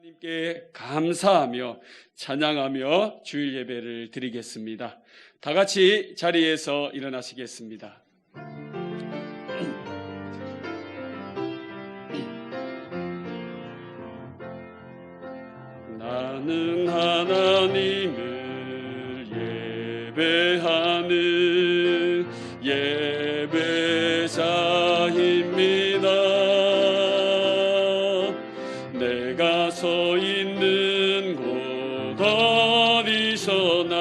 하나님께 감사하며 찬양하며 주일 예배를 드리겠습니다. 다 같이 자리에서 일어나시겠습니다. 나는 하나님을 예배하는 예배자입니다. 내가 서 있는 곳 어디서나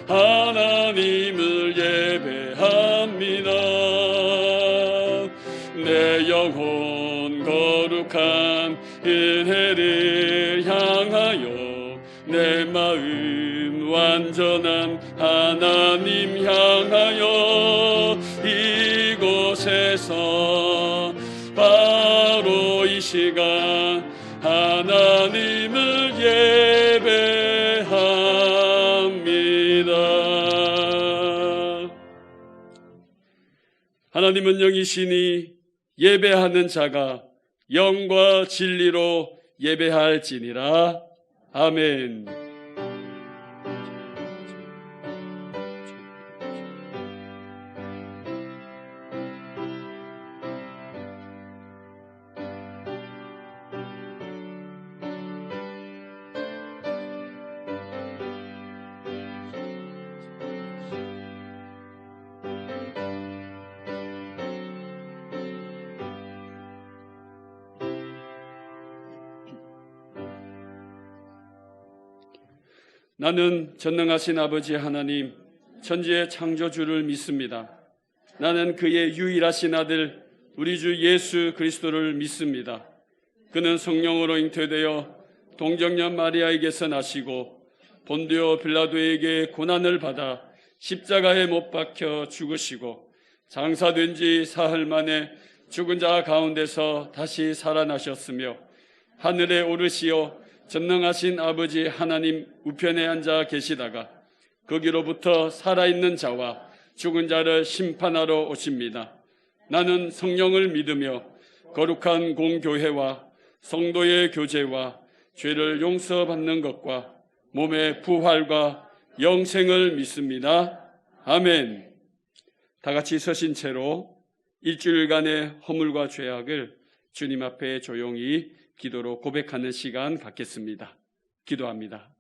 하나님을 예배합니다. 내 영혼 거룩한 은혜를 향하여 내 마음 완전한 하나님 향하여 이곳에서 바로 이 시간 하나님을 예배합니다. 하나님은 영이시니 예배하는 자가 영과 진리로 예배할지니라. 아멘. 나는 전능하신 아버지 하나님, 천지의 창조주를 믿습니다. 나는 그의 유일하신 아들 우리 주 예수 그리스도를 믿습니다. 그는 성령으로 잉태되어 동정녀 마리아에게서 나시고 본디오 빌라도에게 고난을 받아 십자가에 못 박혀 죽으시고 장사된 지 사흘 만에 죽은 자 가운데서 다시 살아나셨으며 하늘에 오르시어 전능하신 아버지 하나님 우편에 앉아 계시다가 거기로부터 살아있는 자와 죽은 자를 심판하러 오십니다. 나는 성령을 믿으며 거룩한 공교회와 성도의 교제와 죄를 용서받는 것과 몸의 부활과 영생을 믿습니다. 아멘. 다 같이 서신 채로 일주일간의 허물과 죄악을 주님 앞에 조용히 기도로 고백하는 시간 갖겠습니다. 기도합니다.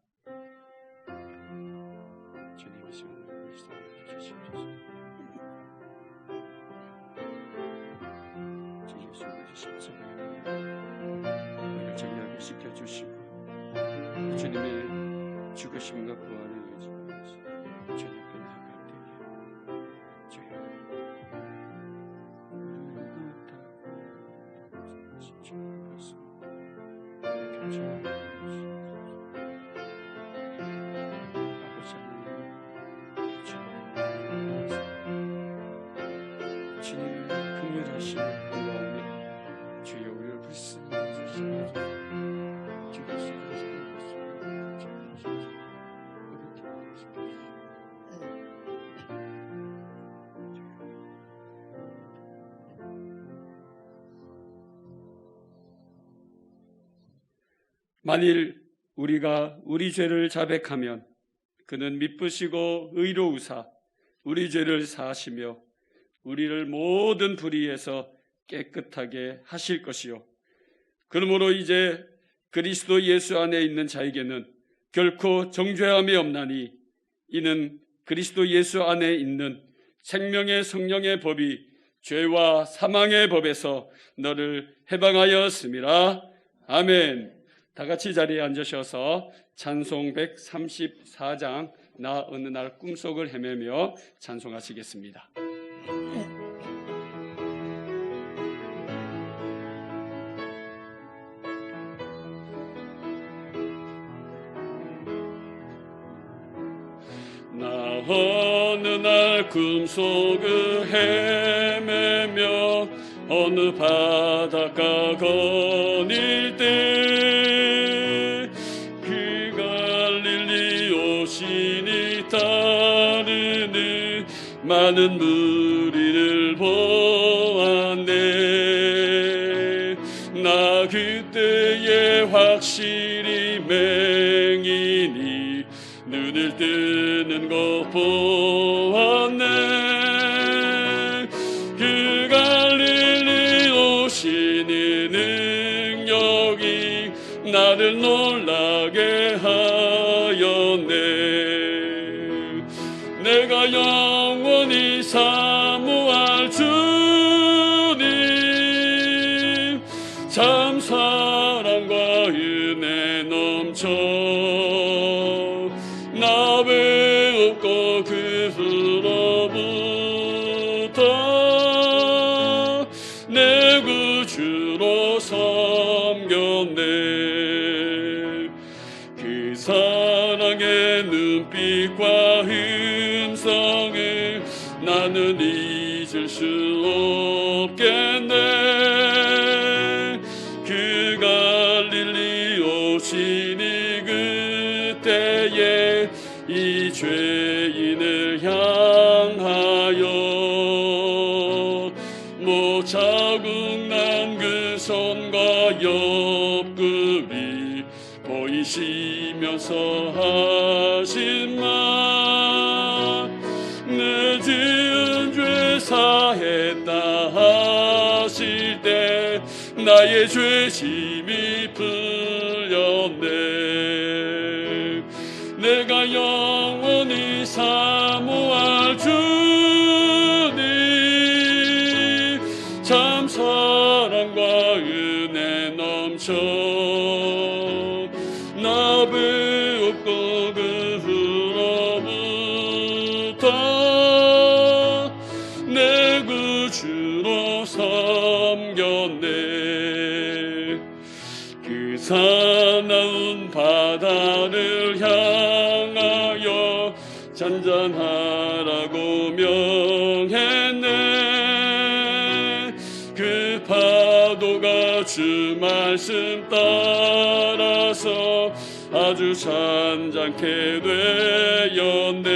정리하게 시켜주시고 주님의 죽으심과 부활을 의지하시고 주님 앞에 나아갈 때에 주님의 긍휼하심 구하오니 주여 우리를 불쌍히 여기시옵소서. 만일 우리가 우리 죄를 자백하면 그는 미쁘시고 의로우사 우리 죄를 사하시며 우리를 모든 불의에서 깨끗하게 하실 것이요 그러므로 이제 그리스도 예수 안에 있는 자에게는 결코 정죄함이 없나니 이는 그리스도 예수 안에 있는 생명의 성령의 법이 죄와 사망의 법에서 너를 해방하였음이라. 아멘. 다 같이 자리에 앉으셔서 찬송 134장 나 어느 날 꿈속을 헤매며 찬송하시겠습니다. 나 어느 날 꿈속을 헤매며 어느 바닷가 거닐 때 그 갈릴리 오시니 따르는 많은 무리를 보았네. 나 그때의 확실히 맹인이 눈을 뜨는 것 보았네. 그 갈릴리 오시는 능력이 나를 놀라게 하였네. 내가 영원히 사모할 주님, 참 사랑과 은혜 넘쳐 나 배웠고 그로부터 내 구주로 섬겼네. 그 사랑의 눈빛과 음성을 나는 잊을 수 없겠네. 그 갈릴리 오시니 그때에 이 죄인을 향하여 못 자국 난 그 손과 옆구리 보이시면서 하신 말, 내 지은 죄 사했다 하실 때 나의 죄심이 풀렸네. 내가 영원히 사모할 주님, 참 사랑과 은혜 넘쳐 나 배웠고 그로부터 내 구주로 섬겼네. 그 사나운 바다를 향하여 잔잔하라고 명했네. 그 파도가 주 말씀 따라서 아주 잔잔케 되었네.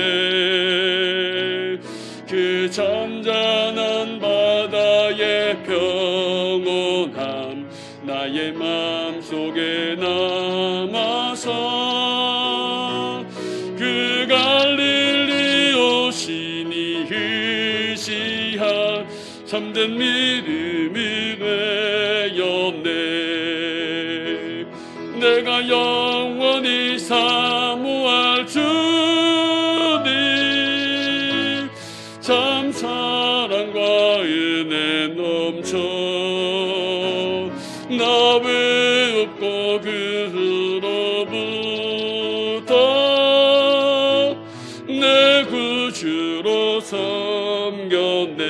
그 잔잔한 바다의 평온함 나의 마음속에 남아서 그 갈릴리 오시니 의지한 참된 믿음이 되었네. 내가 영원히 사모할 주님, 참 사랑과 은혜 넘쳐 나 배웠고 그로부터 내 구주로 섬겼네.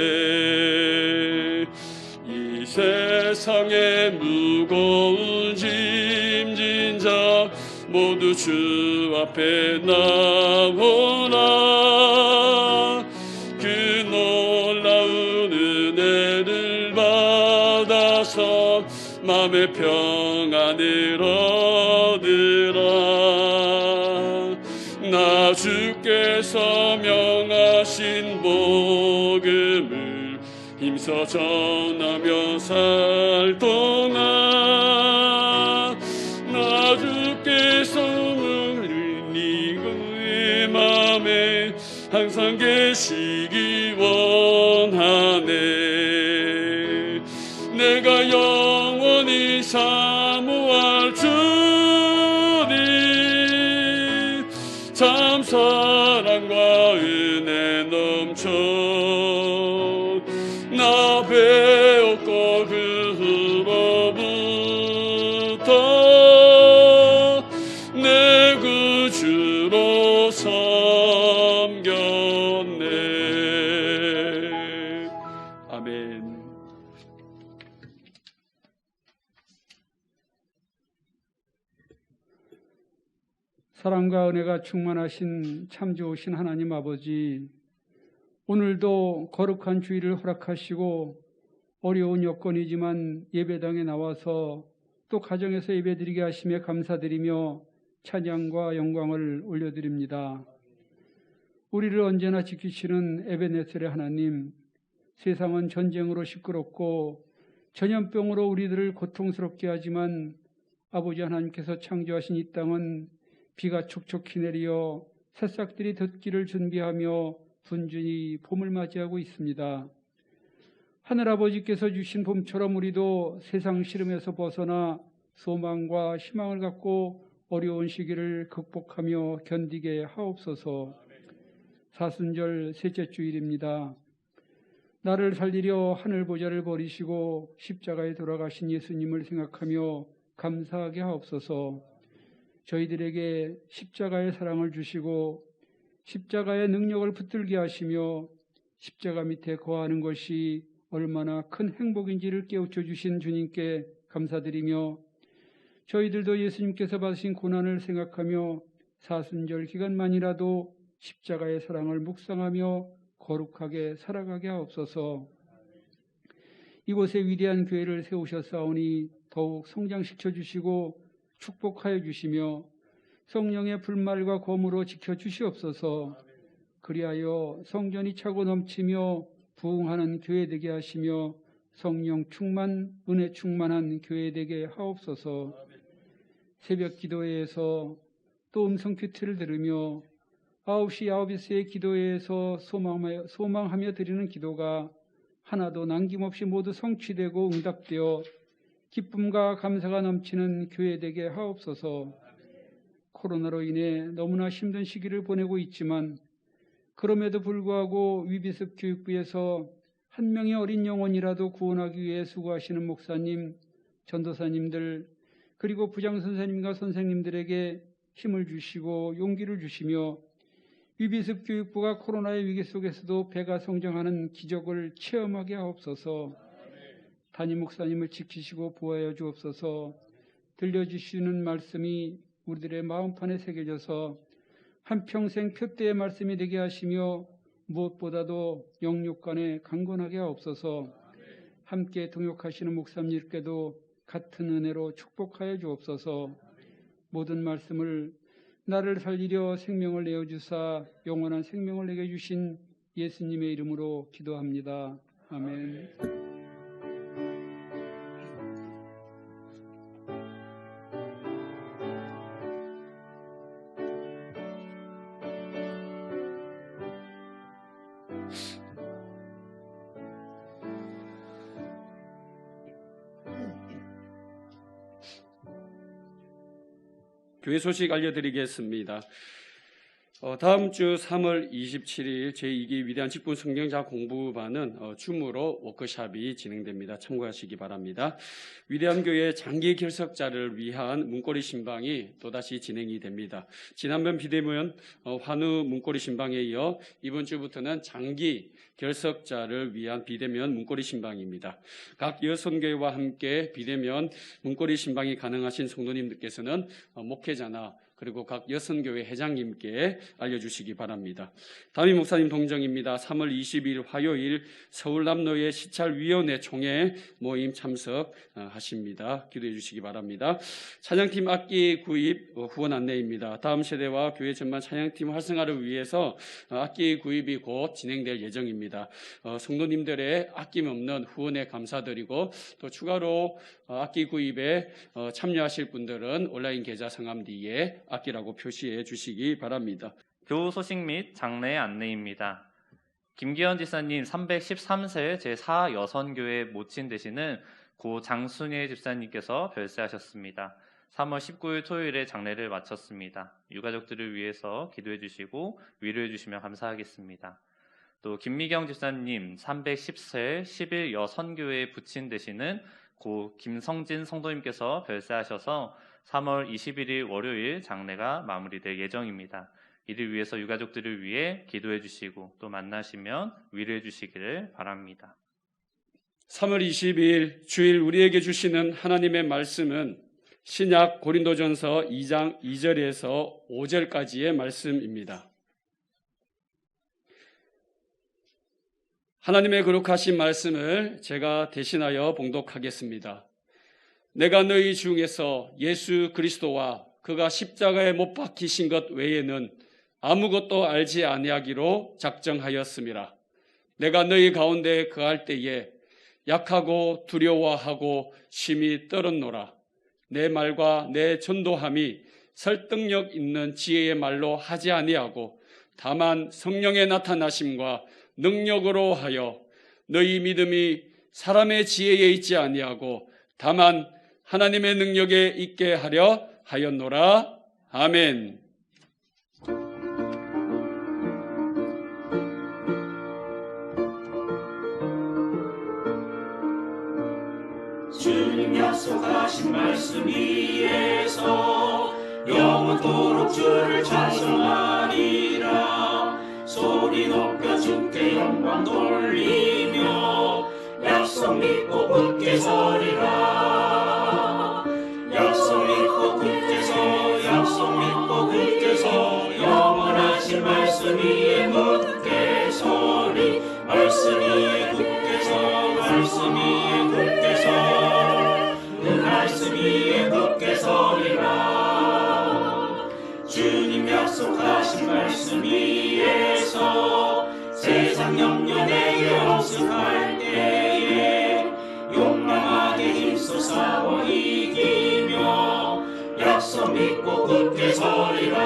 이 세상에 무거운 짐진 자 모두 주 앞에 나오라. 그 놀라운 은혜를 받아서 마음의 평안을 얻으라. 나 주께서 명하신 복음을 힘써 전하며 살 동안 나 주께서 흘리니 그의 맘에 항상 계시기 원하네. 내가 영원히 사모할 주님, 참 사랑과 은혜 넘쳐 나 배웠고 그로부터 내 구주로 섬겼네. 아멘. 사랑과 은혜가 충만하신 참 좋으신 하나님 아버지, 오늘도 거룩한 주일을 허락하시고 어려운 여건이지만 예배당에 나와서 또 가정에서 예배드리게 하심에 감사드리며 찬양과 영광을 올려드립니다. 우리를 언제나 지키시는 에베네셀의 하나님, 세상은 전쟁으로 시끄럽고 전염병으로 우리들을 고통스럽게 하지만 아버지 하나님께서 창조하신 이 땅은 비가 촉촉히 내리어 새싹들이 돋기를 준비하며 분주히 봄을 맞이하고 있습니다. 하늘아버지께서 주신 봄처럼 우리도 세상 시름에서 벗어나 소망과 희망을 갖고 어려운 시기를 극복하며 견디게 하옵소서. 사순절 셋째 주일입니다. 나를 살리려 하늘 보좌를 버리시고 십자가에 돌아가신 예수님을 생각하며 감사하게 하옵소서. 저희들에게 십자가의 사랑을 주시고 십자가의 능력을 붙들게 하시며 십자가 밑에 거하는 것이 얼마나 큰 행복인지를 깨우쳐 주신 주님께 감사드리며 저희들도 예수님께서 받으신 고난을 생각하며 사순절 기간만이라도 십자가의 사랑을 묵상하며 거룩하게 살아가게 하옵소서. 이곳에 위대한 교회를 세우셨사오니 더욱 성장시켜 주시고 축복하여 주시며 성령의 불말과 검으로 지켜주시옵소서. 그리하여 성전이 차고 넘치며 부흥하는 교회 되게 하시며 성령 충만, 은혜 충만한 교회 되게 하옵소서. 새벽 기도회에서 또 음성 큐티를 들으며 9시, 9시의 기도회에서 소망하며 드리는 기도가 하나도 남김없이 모두 성취되고 응답되어 기쁨과 감사가 넘치는 교회 되게 하옵소서. 코로나로 인해 너무나 힘든 시기를 보내고 있지만 그럼에도 불구하고 위비습 교육부에서 한 명의 어린 영혼이라도 구원하기 위해 수고하시는 목사님, 전도사님들, 그리고 부장선생님과 선생님들에게 힘을 주시고 용기를 주시며 위비습 교육부가 코로나의 위기 속에서도 배가 성장하는 기적을 체험하게 하옵소서. 담임 목사님을 지키시고 보호하여 주옵소서. 들려주시는 말씀이 우리들의 마음판에 새겨져서 한평생 표대의 말씀이 되게 하시며 무엇보다도 영육간에 강건하게 하옵소서. 함께 동역하시는 목사님께도 같은 은혜로 축복하여 주옵소서. 모든 말씀을 나를 살리려 생명을 내어주사 영원한 생명을 내게 주신 예수님의 이름으로 기도합니다. 아멘. 교회 소식 알려드리겠습니다. 다음 주 3월 27일 제2기 위대한 직분 성경자 공부반은 줌으로 워크숍이 진행됩니다. 참고하시기 바랍니다. 위대한 교회 장기 결석자를 위한 문고리 신방이 또다시 진행이 됩니다. 지난번 비대면 환우 문고리 신방에 이어 이번 주부터는 장기 결석자를 위한 비대면 문고리 신방입니다. 각 여선교회와 함께 비대면 문고리 신방이 가능하신 성도님들께서는 목회자나 그리고 각 여선교회 회장님께 알려주시기 바랍니다. 담임 목사님 동정입니다. 3월 20일 화요일 서울남로의 시찰위원회 총회 모임 참석하십니다. 기도해 주시기 바랍니다. 찬양팀 악기 구입 후원 안내입니다. 다음 세대와 교회 전반 찬양팀 활성화를 위해서 악기 구입이 곧 진행될 예정입니다. 성도님들의 아낌없는 후원에 감사드리고 또 추가로 악기 구입에 참여하실 분들은 온라인 계좌 성함 뒤에 악기라고 표시해 주시기 바랍니다. 교우 소식 및 장례 안내입니다. 김기현 집사님 313세 제4여선교회 모친 되시는 고 장순예 집사님께서 별세하셨습니다. 3월 19일 토요일에 장례를 마쳤습니다. 유가족들을 위해서 기도해 주시고 위로해 주시면 감사하겠습니다. 또 김미경 집사님 310세 11여선교회 부친 되시는 고 김성진 성도님께서 별세하셔서 3월 21일 월요일 장례가 마무리될 예정입니다. 이를 위해서 유가족들을 위해 기도해 주시고 또 만나시면 위로해 주시기를 바랍니다. 3월 22일 주일 우리에게 주시는 하나님의 말씀은 신약 고린도전서 2장 2절에서 5절까지의 말씀입니다. 하나님의 거룩하신 말씀을 제가 대신하여 봉독하겠습니다. 내가 너희 중에서 예수 그리스도와 그가 십자가에 못 박히신 것 외에는 아무것도 알지 아니하기로 작정하였음이라. 내가 너희 가운데 거할 때에 약하고 두려워하고 심히 떨었노라. 내 말과 내 전도함이 설득력 있는 지혜의 말로 하지 아니하고 다만 성령의 나타나심과 능력으로 하여 너희 믿음이 사람의 지혜에 있지 아니하고 다만 하나님의 능력에 있게 하려 하였노라. 아멘. 주님 약속하신 말씀 위에서 영원토록 주를 찬송하리라. 소리 높여 주께 영광 돌리며 약속 믿고 굳게 서리라. 약속 믿고 굳게 서, 약속 믿고 굳게 서, 영원하신 말씀 위에 굳게 서리. 말씀 위에 굳게 서, 말씀 위에 굳게 서, 그 말씀 위에 굳게 서리라. 주님 약속하신 말씀 위에서 세상 염려 내게 없음할 때에 용맹하게 힘써 싸워 이기며 약속 믿고 굳게 서리라.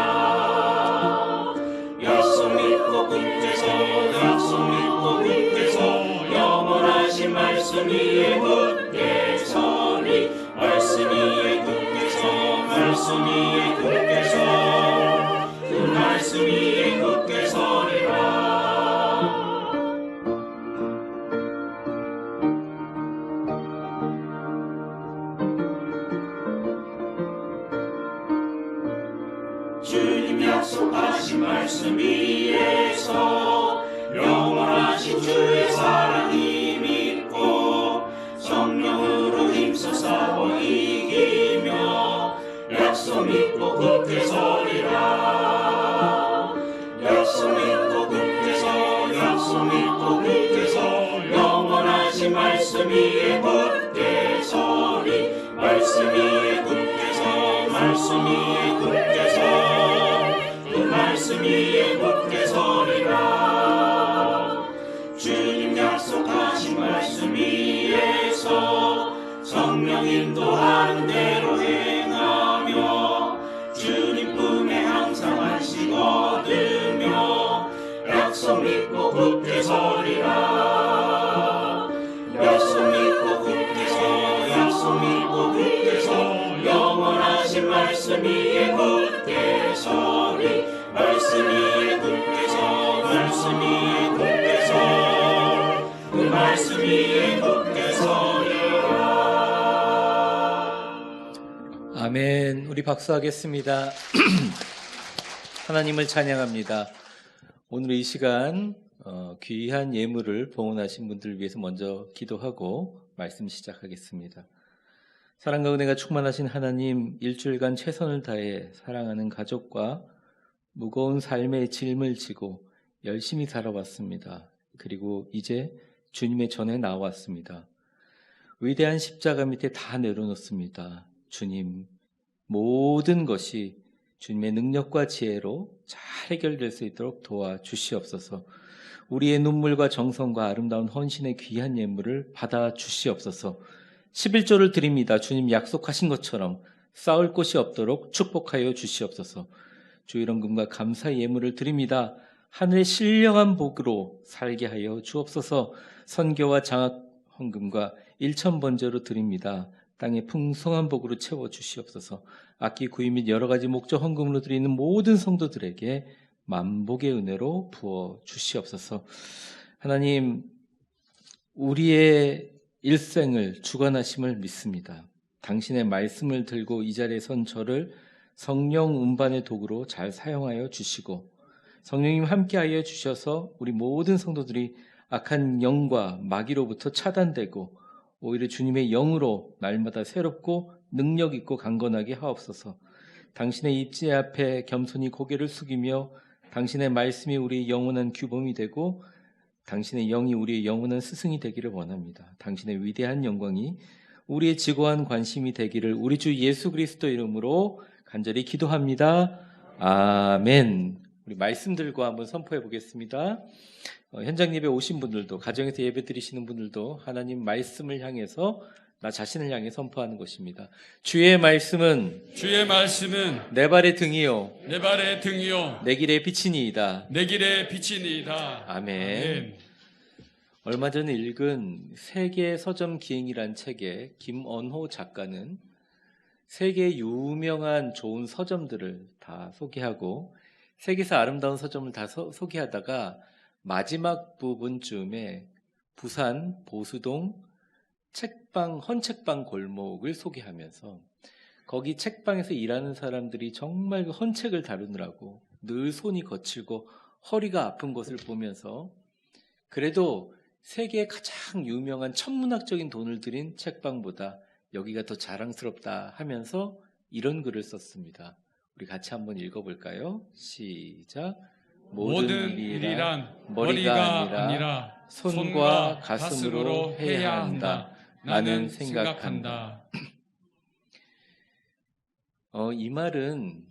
약속 믿고 굳게 서, 약속 믿고 굳게 서, 영원하신 말씀 위에 굳게 서리. 말씀 위에 굳게 서, 말씀 위에 굳게 서, 그 말씀 위에 굳게 서리라. 주님 약속하신 말씀 위에서 영원하신 주의 사랑이 믿고 성령으로 힘써 싸워 이기며 약속 믿고 굳게 서리라. 약속 믿고 굳게 서, 약속 믿고 굳게 서, 영원하신 말씀 위에 굳게 서리. 말씀 위에 굳게 서, 말씀 위에 굳게 서, 그 말씀 위에 굳게 서리라. 주님 약속하신 말씀 위에서 성령 인도하는 대로 행하며 주님 품에 항상 안식 얻으며 약속 믿고 굳게 서리라. 약속 믿고 굳게 서, 약속 믿고 굳게 서, 영원하신 말씀 위에 굳게 서리. 말씀 위에 굳게 서, 말씀 위에 굳게 서, 그 말씀 위에 굳게 서리라. 아멘. 우리 박수하겠습니다. 하나님을 찬양합니다. 오늘 이 시간 귀한 예물을 봉헌하신 분들을 위해서 먼저 기도하고 말씀 시작하겠습니다. 사랑과 은혜가 충만하신 하나님, 일주일간 최선을 다해 사랑하는 가족과 무거운 삶의 짐을 지고 열심히 살아왔습니다. 그리고 이제 주님의 전에 나왔습니다. 위대한 십자가 밑에 다 내려놓습니다. 주님, 모든 것이 주님의 능력과 지혜로 잘 해결될 수 있도록 도와주시옵소서. 우리의 눈물과 정성과 아름다운 헌신의 귀한 예물을 받아주시옵소서. 11조를 드립니다. 주님 약속하신 것처럼 쌓을 곳이 없도록 축복하여 주시옵소서. 주 이런금과 감사의 예물을 드립니다. 하늘의 신령한 복으로 살게 하여 주옵소서. 선교와 장학 헌금과 일천번제로 드립니다. 땅의 풍성한 복으로 채워 주시옵소서. 악기 구입 및 여러 가지 목적 헌금으로 드리는 모든 성도들에게 만복의 은혜로 부어 주시옵소서. 하나님, 우리의 일생을 주관하심을 믿습니다. 당신의 말씀을 들고 이 자리에 선 저를 성령 운반의 도구로 잘 사용하여 주시고 성령님 함께하여 주셔서 우리 모든 성도들이 악한 영과 마귀로부터 차단되고 오히려 주님의 영으로 날마다 새롭고 능력 있고 강건하게 하옵소서. 당신의 입지 앞에 겸손히 고개를 숙이며 당신의 말씀이 우리의 영원한 규범이 되고 당신의 영이 우리의 영원한 스승이 되기를 원합니다. 당신의 위대한 영광이 우리의 지고한 관심이 되기를 우리 주 예수 그리스도 이름으로 간절히 기도합니다. 아멘. 우리 말씀들고 한번 선포해 보겠습니다. 현장 예배 오신 분들도, 가정에서 예배 드리시는 분들도 하나님 말씀을 향해서 나 자신을 향해 선포하는 것입니다. 주의 말씀은 주의 말씀은 내 발의 등이요 내 발의 등이요 내 길의 빛이니이다. 내 길의 빛이니이다. 아멘. 얼마 전에 읽은 세계 서점 기행이란 책에 김언호 작가는 세계 유명한 좋은 서점들을 다 소개하고 세계에서 아름다운 서점을 다 소개하다가 마지막 부분쯤에 부산 보수동 헌책방 골목을 소개하면서 거기 책방에서 일하는 사람들이 정말 그 헌책을 다루느라고 늘 손이 거칠고 허리가 아픈 것을 보면서 그래도 세계의 가장 유명한 천문학적인 돈을 들인 책방보다 여기가 더 자랑스럽다 하면서 이런 글을 썼습니다. 우리 같이 한번 읽어볼까요? 시작. 모든 일이란 머리가 아니라 손과 가슴으로 해야 한다. 나는 생각한다. 이 말은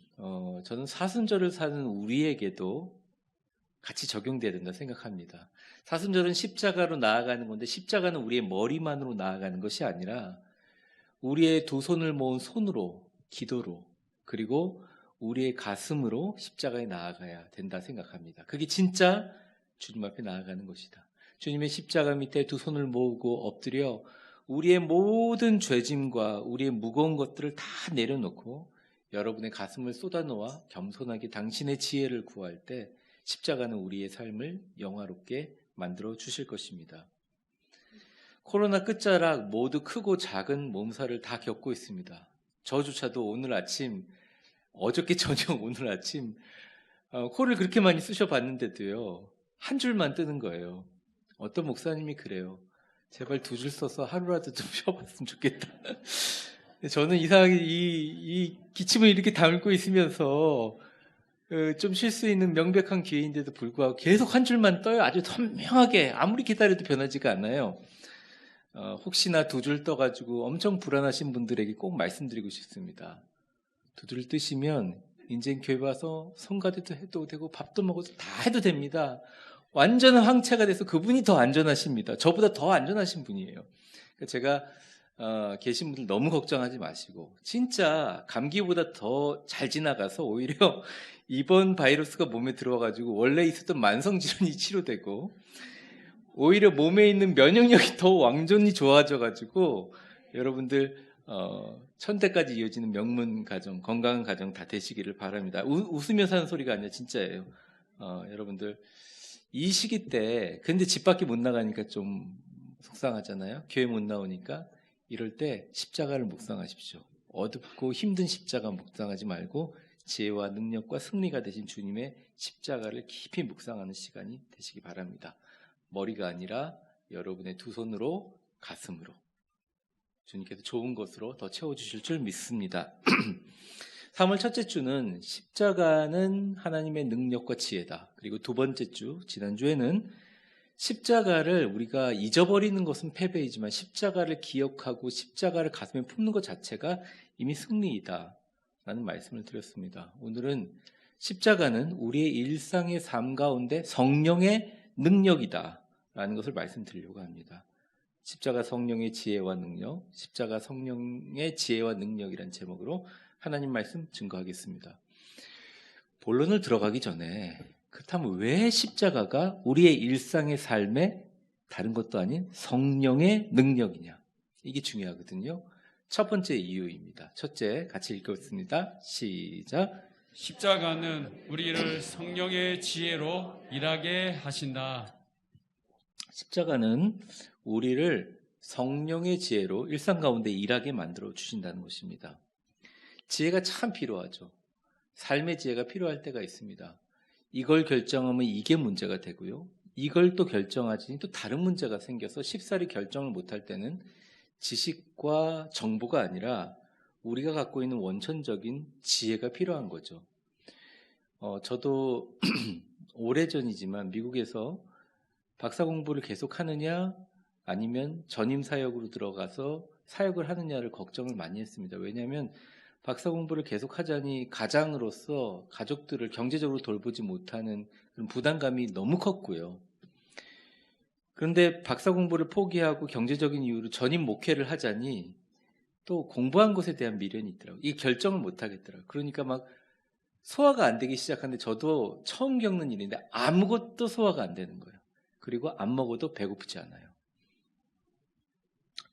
저는 사순절을 사는 우리에게도 같이 적용돼야 된다 생각합니다. 사순절은 십자가로 나아가는 건데 십자가는 우리의 머리만으로 나아가는 것이 아니라 우리의 두 손을 모은 손으로, 기도로, 그리고 우리의 가슴으로 십자가에 나아가야 된다 생각합니다. 그게 진짜 주님 앞에 나아가는 것이다. 주님의 십자가 밑에 두 손을 모으고 엎드려 우리의 모든 죄짐과 우리의 무거운 것들을 다 내려놓고 여러분의 가슴을 쏟아놓아 겸손하게 당신의 지혜를 구할 때 십자가는 우리의 삶을 영화롭게 만들어 주실 것입니다. 코로나 끝자락 모두 크고 작은 몸살을 다 겪고 있습니다. 저조차도 어저께 저녁 오늘 아침 코를 그렇게 많이 쑤셔봤는데도요. 한 줄만 뜨는 거예요. 어떤 목사님이 그래요. 제발 두 줄 써서 하루라도 좀 쉬어봤으면 좋겠다. 저는 이상하게 이 기침을 이렇게 담고 있으면서 좀 쉴 수 있는 명백한 기회인데도 불구하고 계속 한 줄만 떠요. 아주 선명하게 아무리 기다려도 변하지가 않아요. 혹시나 두 줄 떠가지고 엄청 불안하신 분들에게 꼭 말씀드리고 싶습니다. 두 줄 뜨시면 인제 교회 와서 성가대도 해도 되고 밥도 먹어도 다 해도 됩니다. 완전한 황체가 돼서 그분이 더 안전하십니다. 저보다 더 안전하신 분이에요. 그러니까 제가 계신 분들 너무 걱정하지 마시고 진짜 감기보다 더 잘 지나가서 오히려 이번 바이러스가 몸에 들어와가지고 원래 있었던 만성질환이 치료되고 오히려 몸에 있는 면역력이 더 완전히 좋아져가지고 여러분들 천대까지 이어지는 명문 가정, 건강한 가정 다 되시기를 바랍니다. 웃으면서 하는 소리가 아니라 진짜예요. 여러분들 이 시기 때 근데 집 밖에 못 나가니까 좀 속상하잖아요. 교회 못 나오니까 이럴 때 십자가를 묵상하십시오. 어둡고 힘든 십자가 묵상하지 말고 지혜와 능력과 승리가 되신 주님의 십자가를 깊이 묵상하는 시간이 되시기 바랍니다. 머리가 아니라 여러분의 두 손으로 가슴으로 주님께서 좋은 것으로 더 채워주실 줄 믿습니다. 3월 첫째 주는 십자가는 하나님의 능력과 지혜다. 그리고 두 번째 주, 지난주에는 십자가를 우리가 잊어버리는 것은 패배이지만 십자가를 기억하고 십자가를 가슴에 품는 것 자체가 이미 승리이다 라는 말씀을 드렸습니다. 오늘은 십자가는 우리의 일상의 삶 가운데 성령의 능력이다 라는 것을 말씀드리려고 합니다. 십자가 성령의 지혜와 능력, 십자가 성령의 지혜와 능력이란 제목으로 하나님 말씀 증거하겠습니다. 본론을 들어가기 전에 그렇다면 왜 십자가가 우리의 일상의 삶에 다른 것도 아닌 성령의 능력이냐? 이게 중요하거든요. 첫 번째 이유입니다. 첫째, 같이 읽겠습니다. 시작. 십자가는 우리를 성령의 지혜로 일하게 하신다. 십자가는 우리를 성령의 지혜로 일상 가운데 일하게 만들어 주신다는 것입니다. 지혜가 참 필요하죠. 삶의 지혜가 필요할 때가 있습니다. 이걸 결정하면 이게 문제가 되고요. 이걸 또 결정하지 또 다른 문제가 생겨서 쉽사리 결정을 못할 때는 지식과 정보가 아니라 우리가 갖고 있는 원천적인 지혜가 필요한 거죠. 저도 오래전이지만 미국에서 박사 공부를 계속 하느냐 아니면 전임 사역으로 들어가서 사역을 하느냐를 걱정을 많이 했습니다. 왜냐하면 박사 공부를 계속 하자니 가장으로서 가족들을 경제적으로 돌보지 못하는 그런 부담감이 너무 컸고요. 그런데 박사 공부를 포기하고 경제적인 이유로 전임 목회를 하자니 또 공부한 것에 대한 미련이 있더라고요. 이 결정을 못 하겠더라고요. 그러니까 막 소화가 안 되기 시작하는데 저도 처음 겪는 일인데 아무것도 소화가 안 되는 거예요. 그리고 안 먹어도 배고프지 않아요.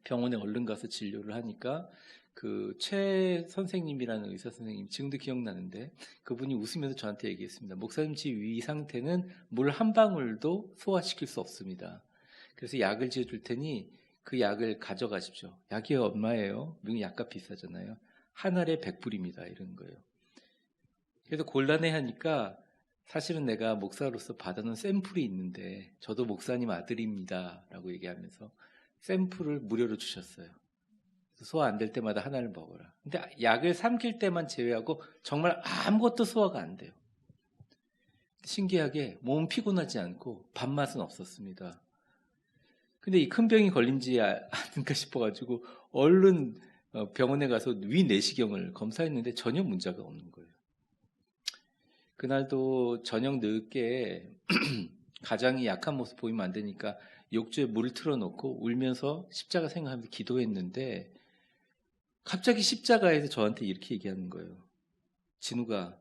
병원에 얼른 가서 진료를 하니까 그 최 선생님이라는 의사 선생님, 지금도 기억나는데 그분이 웃으면서 저한테 얘기했습니다. 목사님 지금 이 상태는 물 한 방울도 소화시킬 수 없습니다. 그래서 약을 지어줄 테니 그 약을 가져가십시오. 약이 얼마예요? 미국 약값 비싸잖아요. 한 알에 100불입니다. 이런 거예요. 그래서 곤란해하니까 사실은 내가 목사로서 받아놓은 샘플이 있는데 저도 목사님 아들입니다. 라고 얘기하면서 샘플을 무료로 주셨어요. 소화 안 될 때마다 하나를 먹어라. 근데 약을 삼킬 때만 제외하고 정말 아무것도 소화가 안 돼요. 신기하게 몸은 피곤하지 않고 밥맛은 없었습니다. 근데 이 큰 병이 걸린지 아닌가 싶어가지고 얼른 병원에 가서 위 내시경을 검사했는데 전혀 문제가 없는 거예요. 그날도 저녁 늦게 가장이 약한 모습 보이면 안 되니까 욕조에 물을 틀어놓고 울면서 십자가 생각하면서 기도했는데 갑자기 십자가에서 저한테 이렇게 얘기하는 거예요. 진우가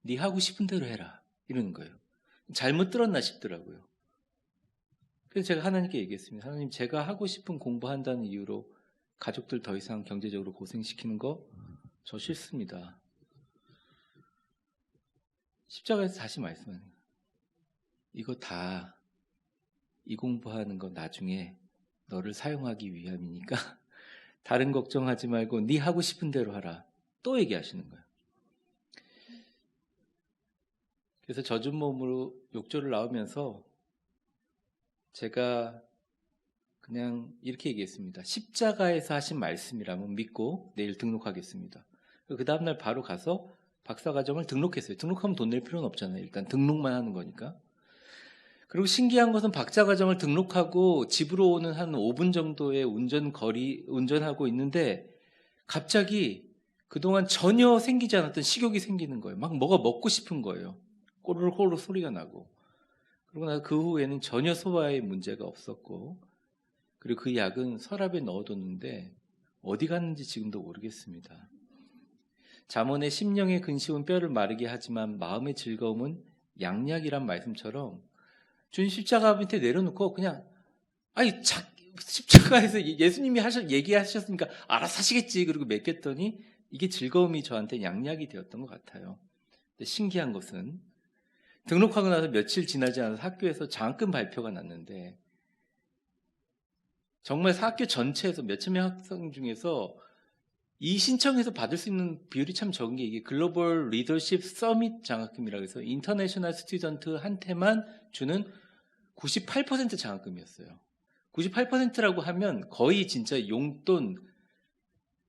네 하고 싶은 대로 해라. 이러는 거예요. 잘못 들었나 싶더라고요. 그래서 제가 하나님께 얘기했습니다. 하나님, 제가 하고 싶은 공부한다는 이유로 가족들 더 이상 경제적으로 고생시키는 거 저 싫습니다. 십자가에서 다시 말씀하는 거예요. 이거 다 이 공부하는 거 나중에 너를 사용하기 위함이니까 다른 걱정하지 말고 네 하고 싶은 대로 하라. 또 얘기하시는 거예요. 그래서 젖은 몸으로 욕조를 나오면서 제가 그냥 이렇게 얘기했습니다. 십자가에서 하신 말씀이라면 믿고 내일 등록하겠습니다. 그 다음날 바로 가서 박사과정을 등록했어요. 등록하면 돈 낼 필요는 없잖아요. 일단 등록만 하는 거니까. 그리고 신기한 것은 박사과정을 등록하고 집으로 오는 한 5분 정도의 운전하고 있는데 갑자기 그동안 전혀 생기지 않았던 식욕이 생기는 거예요. 막 뭐가 먹고 싶은 거예요. 꼬르륵 소리가 나고. 그러고 나서 그 후에는 전혀 소화에 문제가 없었고, 그리고 그 약은 서랍에 넣어뒀는데 어디 갔는지 지금도 모르겠습니다. 잠언의 심령의 근심은 뼈를 마르게 하지만 마음의 즐거움은 양약이란 말씀처럼 주님 십자가 밑에 내려놓고 그냥 십자가에서 예수님이 얘기하셨으니까 알아서 하시겠지. 그리고 맡겼더니 이게 즐거움이 저한테 양약이 되었던 것 같아요. 근데 신기한 것은 등록하고 나서 며칠 지나지 않아서 학교에서 장학금 발표가 났는데 정말 학교 전체에서 몇천 명 학생 중에서 이 신청해서 받을 수 있는 비율이 참 적은 게 이게 글로벌 리더십 서밋 장학금이라고 해서 인터내셔널 스튜던트한테만 주는 98% 장학금이었어요. 98%라고 하면 거의 진짜 용돈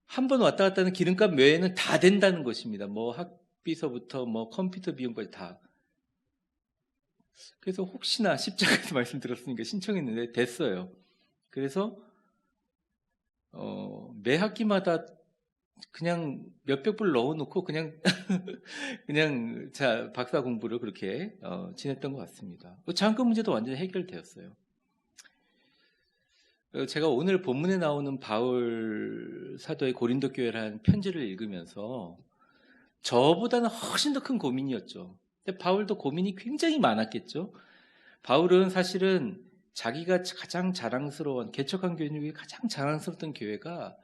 한 번 왔다 갔다 하는 기름값 외에는 다 된다는 것입니다. 뭐 학비서부터 뭐 컴퓨터 비용까지 다. 그래서 혹시나 십자가에서 말씀 들었으니까 신청했는데 됐어요. 그래서 매 학기마다 그냥 몇백 불 넣어놓고 그냥 자 박사 공부를 그렇게 지냈던 것 같습니다. 장학금 문제도 완전히 해결되었어요. 제가 오늘 본문에 나오는 바울 사도의 고린도 교회라는 편지를 읽으면서 저보다는 훨씬 더 큰 고민이었죠. 근데 바울도 고민이 굉장히 많았겠죠. 바울은 사실은 자기가 가장 자랑스러운 개척한 교회 중에 가장 자랑스러웠던 교회가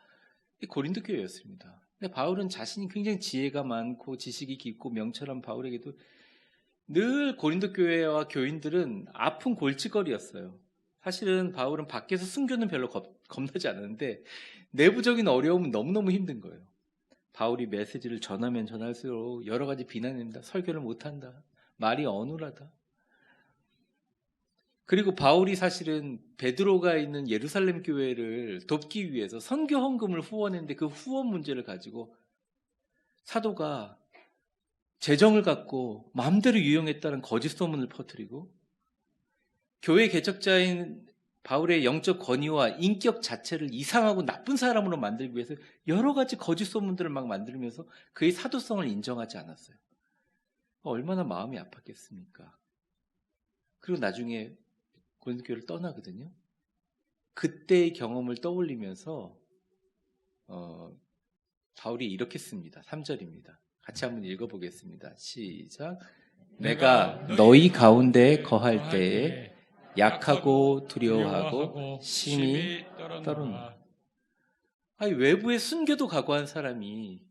이 고린도 교회였습니다. 근데 바울은 자신이 굉장히 지혜가 많고 지식이 깊고 명철한 바울에게도 늘 고린도 교회와 교인들은 아픈 골칫거리였어요. 사실은 바울은 밖에서 순교는 별로 겁나지 않았는데 내부적인 어려움은 너무너무 힘든 거예요. 바울이 메시지를 전하면 전할수록 여러 가지 비난입니다. 설교를 못한다. 말이 어눌하다. 그리고 바울이 사실은 베드로가 있는 예루살렘 교회를 돕기 위해서 선교 헌금을 후원했는데 그 후원 문제를 가지고 사도가 재정을 갖고 마음대로 유용했다는 거짓 소문을 퍼뜨리고 교회 개척자인 바울의 영적 권위와 인격 자체를 이상하고 나쁜 사람으로 만들기 위해서 여러 가지 거짓 소문들을 막 만들면서 그의 사도성을 인정하지 않았어요. 얼마나 마음이 아팠겠습니까? 그리고 나중에 고린도 교회를 떠나거든요. 그때의 경험을 떠올리면서 바울이 이렇게 씁니다. 3절입니다. 같이 한번 읽어보겠습니다. 시작. 내가 너희 가운데 거할 때에 약하고 두려워하고 심히 떨었노라. 아니, 외부의 순교도 각오한 사람이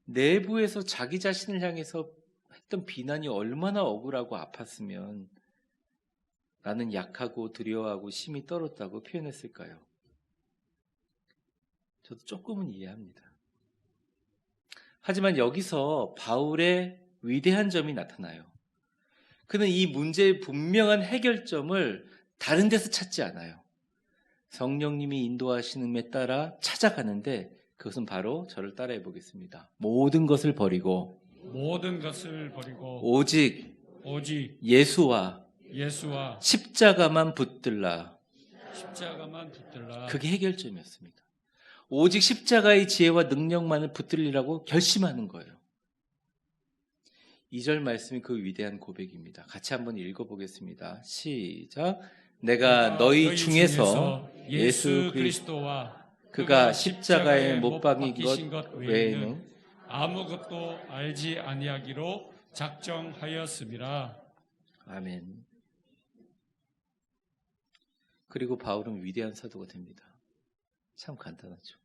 내부에서 자기 자신을 향해서 했던 비난이 얼마나 억울하고 아팠으면 나는 약하고 두려워하고 심히 떨었다고 표현했을까요? 저도 조금은 이해합니다. 하지만 여기서 바울의 위대한 점이 나타나요. 그는 이 문제의 분명한 해결점을 다른 데서 찾지 않아요. 성령님이 인도하시는 데 따라 찾아가는데 그것은 바로 저를 따라해 보겠습니다. 모든 것을 버리고 오직 예수와 십자가만 붙들라. 그게 해결점이었습니다. 오직 십자가의 지혜와 능력만을 붙들리라고 결심하는 거예요. 2절 말씀이 그 위대한 고백입니다. 같이 한번 읽어보겠습니다. 시작. 내가 너희 중에서 예수 그리스도와 그가 십자가에 못 박힌 것 외에는 아무것도 알지 아니하기로 작정하였음이라. 아멘. 그리고 바울은 위대한 사도가 됩니다. 참 간단하죠.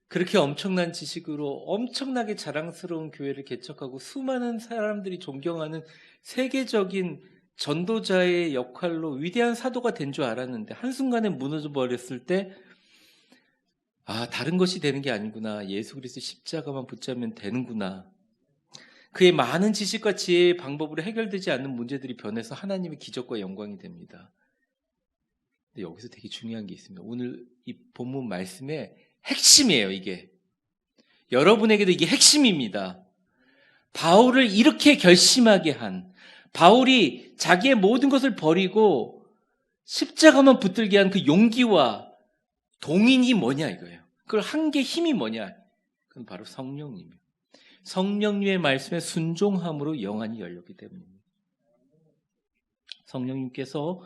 그렇게 엄청난 지식으로 엄청나게 자랑스러운 교회를 개척하고 수많은 사람들이 존경하는 세계적인 전도자의 역할로 위대한 사도가 된 줄 알았는데 한순간에 무너져 버렸을 때 다른 것이 되는 게 아니구나. 예수 그리스도 십자가만 붙잡으면 되는구나. 그의 많은 지식과 지혜의 방법으로 해결되지 않는 문제들이 변해서 하나님의 기적과 영광이 됩니다. 근데 여기서 되게 중요한 게 있습니다. 오늘 이 본문 말씀의 핵심이에요, 이게. 여러분에게도 이게 핵심입니다. 바울을 이렇게 결심하게 한, 바울이 자기의 모든 것을 버리고 십자가만 붙들게 한 그 용기와 동인이 뭐냐 이거예요. 그걸 한 게 힘이 뭐냐? 그건 바로 성령님이에요. 성령님의 말씀에 순종함으로 영안이 열렸기 때문입니다. 성령님께서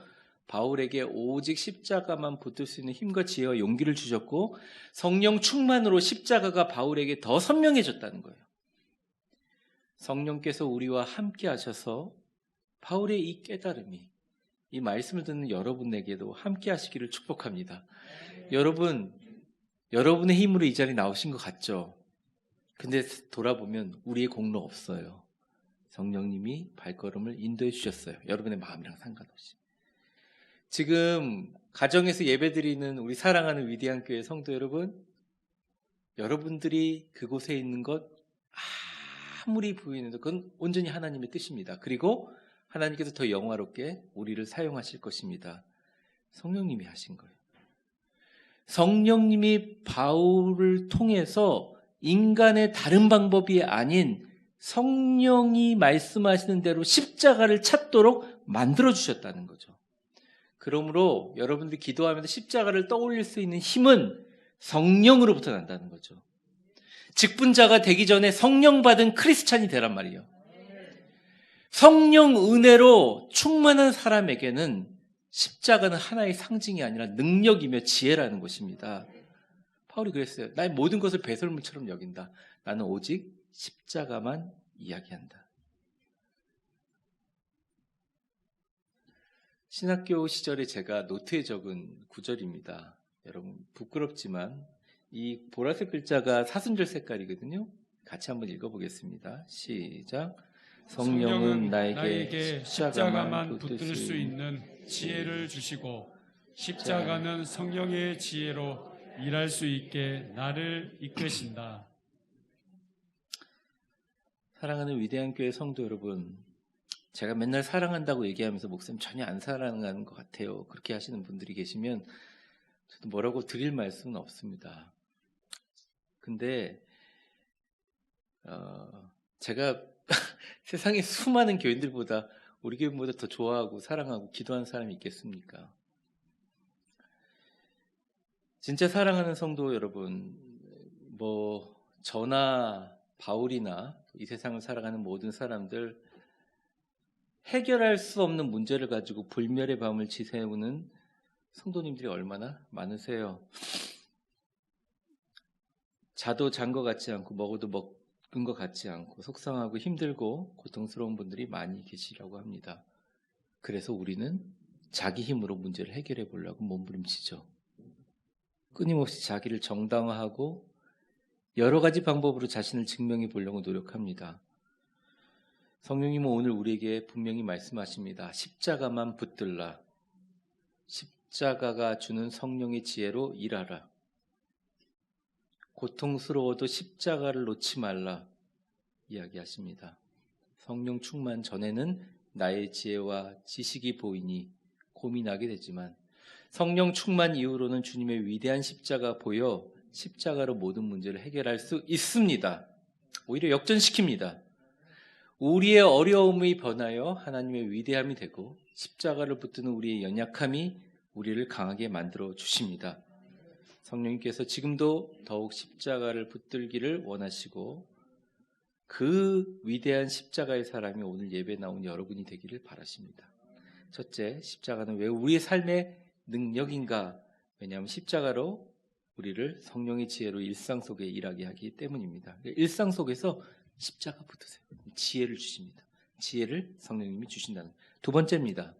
바울에게 오직 십자가만 붙들 수 있는 힘과 지혜와 용기를 주셨고 성령 충만으로 십자가가 바울에게 더 선명해졌다는 거예요. 성령께서 우리와 함께 하셔서 바울의 이 깨달음이 이 말씀을 듣는 여러분에게도 함께 하시기를 축복합니다. 여러분의 힘으로 이 자리에 나오신 것 같죠? 근데 돌아보면 우리의 공로 없어요. 성령님이 발걸음을 인도해 주셨어요. 여러분의 마음이랑 상관없이. 지금 가정에서 예배드리는 우리 사랑하는 위대한 교회 성도 여러분, 여러분들이 그곳에 있는 것 아무리 부인해도 그건 온전히 하나님의 뜻입니다. 그리고 하나님께서 더 영화롭게 우리를 사용하실 것입니다. 성령님이 하신 거예요. 성령님이 바울을 통해서 인간의 다른 방법이 아닌 성령이 말씀하시는 대로 십자가를 찾도록 만들어주셨다는 거죠. 그러므로 여러분들이 기도하면서 십자가를 떠올릴 수 있는 힘은 성령으로부터 난다는 거죠. 직분자가 되기 전에 성령 받은 크리스찬이 되란 말이에요. 성령 은혜로 충만한 사람에게는 십자가는 하나의 상징이 아니라 능력이며 지혜라는 것입니다. 바울이 그랬어요. 나의 모든 것을 배설물처럼 여긴다. 나는 오직 십자가만 이야기한다. 신학교 시절에 제가 노트에 적은 구절입니다. 여러분 부끄럽지만 이 보라색 글자가 사순절 색깔이거든요. 같이 한번 읽어보겠습니다. 시작. 성령은 나에게 십자가만 붙들 수 있는 지혜를 주시고 십자가는 성령의 지혜로 일할 수 있게 나를 이끄신다. 사랑하는 위대한 교회 성도 여러분, 제가 맨날 사랑한다고 얘기하면서 목사님 전혀 안 사랑하는 것 같아요. 그렇게 하시는 분들이 계시면 저도 뭐라고 드릴 말씀은 없습니다. 근데 제가 세상의 수많은 교인들보다 우리 교인보다 더 좋아하고 사랑하고 기도하는 사람이 있겠습니까? 진짜 사랑하는 성도 여러분, 저나 바울이나 이 세상을 살아가는 모든 사람들 해결할 수 없는 문제를 가지고 불멸의 밤을 지새우는 성도님들이 얼마나 많으세요. 자도 잔 것 같지 않고 먹어도 먹은 것 같지 않고 속상하고 힘들고 고통스러운 분들이 많이 계시라고 합니다. 그래서 우리는 자기 힘으로 문제를 해결해 보려고 몸부림치죠. 끊임없이 자기를 정당화하고 여러 가지 방법으로 자신을 증명해 보려고 노력합니다. 성령님은 오늘 우리에게 분명히 말씀하십니다. 십자가만 붙들라. 십자가가 주는 성령의 지혜로 일하라. 고통스러워도 십자가를 놓지 말라 이야기하십니다. 성령 충만 전에는 나의 지혜와 지식이 보이니 고민하게 되지만 성령 충만 이후로는 주님의 위대한 십자가 보여 십자가로 모든 문제를 해결할 수 있습니다. 오히려 역전시킵니다. 우리의 어려움이 변하여 하나님의 위대함이 되고 십자가를 붙드는 우리의 연약함이 우리를 강하게 만들어 주십니다. 성령님께서 지금도 더욱 십자가를 붙들기를 원하시고 그 위대한 십자가의 사람이 오늘 예배 나온 여러분이 되기를 바라십니다. 첫째, 십자가는 왜 우리의 삶의 능력인가? 왜냐하면 십자가로 우리를 성령의 지혜로 일상 속에 일하게 하기 때문입니다. 일상 속에서 십자가 붙으세요. 지혜를 주십니다. 지혜를 성령님이 주신다는. 두 번째입니다.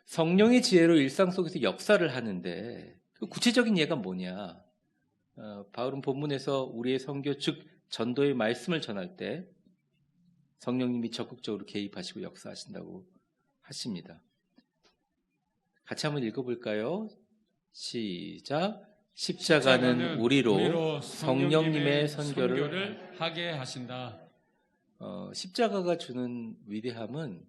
성령의 지혜로 일상 속에서 역사를 하는데 그 구체적인 예가 뭐냐? 바울은 본문에서 우리의 선교 즉 전도의 말씀을 전할 때 성령님이 적극적으로 개입하시고 역사하신다고 하십니다. 같이 한번 읽어볼까요? 시작. 십자가는 우리로 성령님의 선교를 하게 하신다. 십자가가 주는 위대함은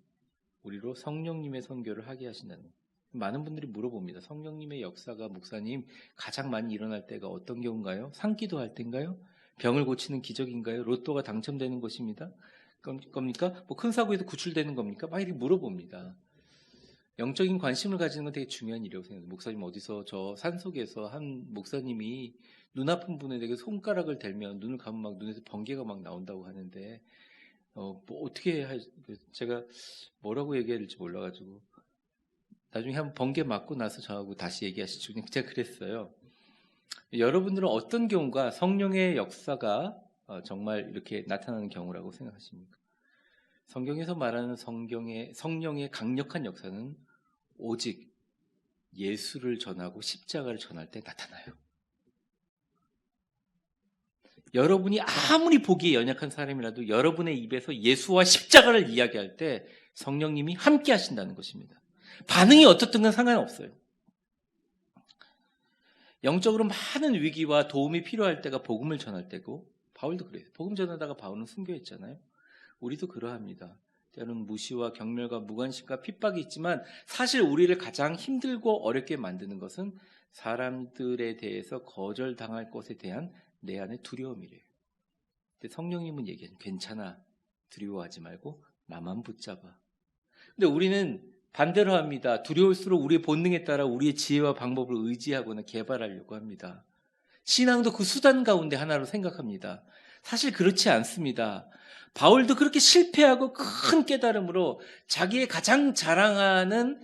우리로 성령님의 선교를 하게 하신다는 거예요. 많은 분들이 물어봅니다. 성령님의 역사가 목사님 가장 많이 일어날 때가 어떤 경우인가요? 산기도 할 때인가요? 병을 고치는 기적인가요? 로또가 당첨되는 것입니다. 겁니까? 뭐 큰 사고에도 구출되는 겁니까? 막 이렇게 물어봅니다. 영적인 관심을 가지는 건 되게 중요한 일이라고 생각해요. 목사님 어디서 저 산속에서 한 목사님이 눈 아픈 분에게 손가락을 대면 눈을 감으면 막 눈에서 번개가 막 나온다고 하는데 뭐 어떻게 제가 뭐라고 얘기해야 될지 몰라가지고 나중에 한번 번개 맞고 나서 저하고 다시 얘기하시죠. 그냥 제가 그랬어요. 여러분들은 어떤 경우가 성령의 역사가 정말 이렇게 나타나는 경우라고 생각하십니까? 성경에서 말하는 성령의 강력한 역사는 오직 예수를 전하고 십자가를 전할 때 나타나요. 여러분이 아무리 보기에 연약한 사람이라도 여러분의 입에서 예수와 십자가를 이야기할 때 성령님이 함께 하신다는 것입니다. 반응이 어떻든 건 상관없어요. 영적으로 많은 위기와 도움이 필요할 때가 복음을 전할 때고 바울도 그래요. 복음 전하다가 바울은 순교했잖아요. 우리도 그러합니다. 때로는 무시와 경멸과 무관심과 핍박이 있지만 사실 우리를 가장 힘들고 어렵게 만드는 것은 사람들에 대해서 거절당할 것에 대한 내 안의 두려움이래요. 근데 성령님은 얘기하는 괜찮아. 두려워하지 말고 나만 붙잡아. 근데 우리는 반대로 합니다. 두려울수록 우리의 본능에 따라 우리의 지혜와 방법을 의지하거나 개발하려고 합니다. 신앙도 그 수단 가운데 하나로 생각합니다. 사실 그렇지 않습니다. 바울도 그렇게 실패하고 큰 깨달음으로 자기의 가장 자랑하는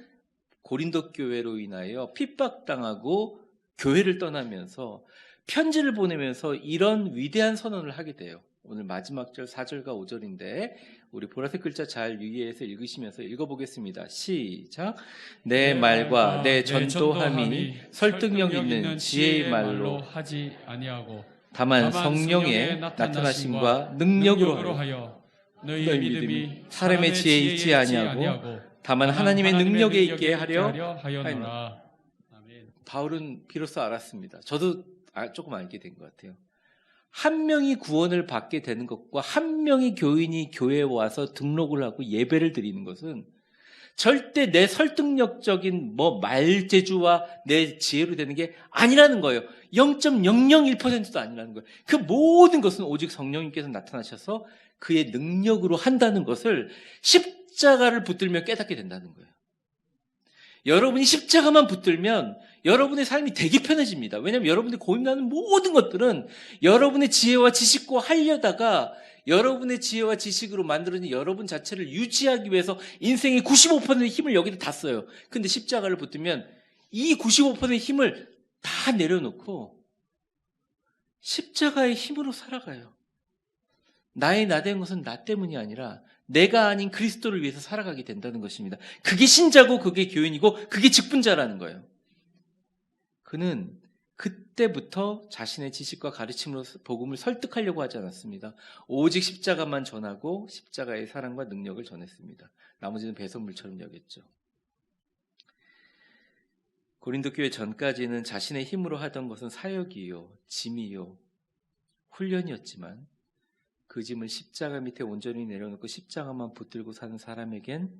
고린도 교회로 인하여 핍박당하고 교회를 떠나면서 편지를 보내면서 이런 위대한 선언을 하게 돼요. 오늘 마지막 절 4절과 5절인데 우리 보라색 글자 잘 유의해서 읽으시면서 읽어보겠습니다. 시작. 내 말과 내 전도함이 설득력 있는 지혜의 말로 하지 아니하고 다만 성령의 나타나심과 능력으로 하여 너희 믿음이 사람의 지혜에 있지 아니하고 다만 하나님의 능력에 있게 하려 하였노라. 바울은 비로소 알았습니다. 저도 조금 알게 된 것 같아요. 한 명이 구원을 받게 되는 것과 한 명의 교인이 교회에 와서 등록을 하고 예배를 드리는 것은 절대 내 설득력적인 말재주와 내 지혜로 되는 게 아니라는 거예요. 0.001%도 아니라는 거예요. 그 모든 것은 오직 성령님께서 나타나셔서 그의 능력으로 한다는 것을 십자가를 붙들며 깨닫게 된다는 거예요. 여러분이 십자가만 붙들면 여러분의 삶이 되게 편해집니다. 왜냐하면 여러분이 고민하는 모든 것들은 여러분의 지혜와 지식과 하려다가 여러분의 지혜와 지식으로 만들어진 여러분 자체를 유지하기 위해서 인생의 95%의 힘을 여기다 다 써요. 근데 십자가를 붙들면 이 95%의 힘을 다 내려놓고 십자가의 힘으로 살아가요. 나의 나된 것은 나 때문이 아니라 내가 아닌 그리스도를 위해서 살아가게 된다는 것입니다. 그게 신자고 그게 교인이고 그게 직분자라는 거예요. 그는 그때부터 자신의 지식과 가르침으로 복음을 설득하려고 하지 않았습니다. 오직 십자가만 전하고 십자가의 사랑과 능력을 전했습니다. 나머지는 배설물처럼 여겼죠. 고린도 교회 전까지는 자신의 힘으로 하던 것은 사역이요, 짐이요, 훈련이었지만 그 짐을 십자가 밑에 온전히 내려놓고 십자가만 붙들고 사는 사람에겐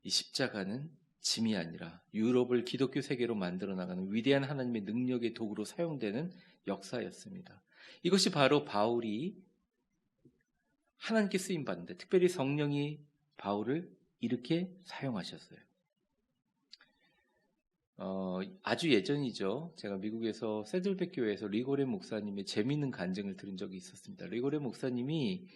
이 십자가는 짐이 아니라 유럽을 기독교 세계로 만들어 나가는 위대한 하나님의 능력의 도구로 사용되는 역사였습니다. 이것이 바로 바울이 하나님께 쓰임받는데 특별히 성령이 바울을 이렇게 사용하셨어요. 아주 예전이죠. 제가 미국에서 세들백 교회에서 리고레 목사님의 재미있는 간증을 들은 적이 있었습니다. 리고레 목사님이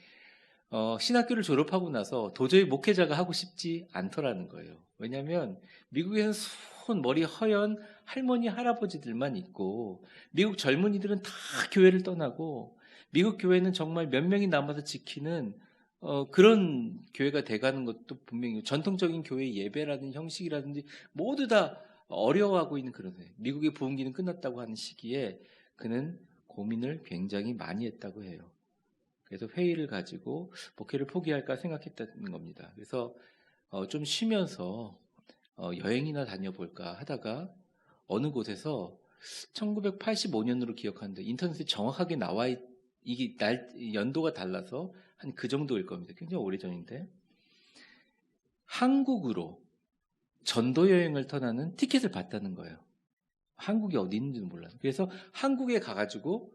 신학교를 졸업하고 나서 도저히 목회자가 하고 싶지 않더라는 거예요. 왜냐하면 미국에는 순 머리 허연 할머니 할아버지들만 있고 미국 젊은이들은 다 교회를 떠나고 미국 교회는 정말 몇 명이 남아서 지키는 그런 교회가 돼가는 것도 분명히 전통적인 교회 예배라든지 형식이라든지 모두 다 어려워하고 있는 그런 거예요. 미국의 부흥기는 끝났다고 하는 시기에 그는 고민을 굉장히 많이 했다고 해요. 그래서 회의를 가지고 목회를 포기할까 생각했다는 겁니다. 그래서 좀 쉬면서 여행이나 다녀볼까 하다가 어느 곳에서 1985년으로 기억하는데 인터넷에 정확하게 나와 이게 연도가 달라서 한 그 정도일 겁니다. 굉장히 오래전인데 한국으로 전도 여행을 떠나는 티켓을 봤다는 거예요. 한국이 어디 있는지도 몰라요. 그래서 한국에 가가지고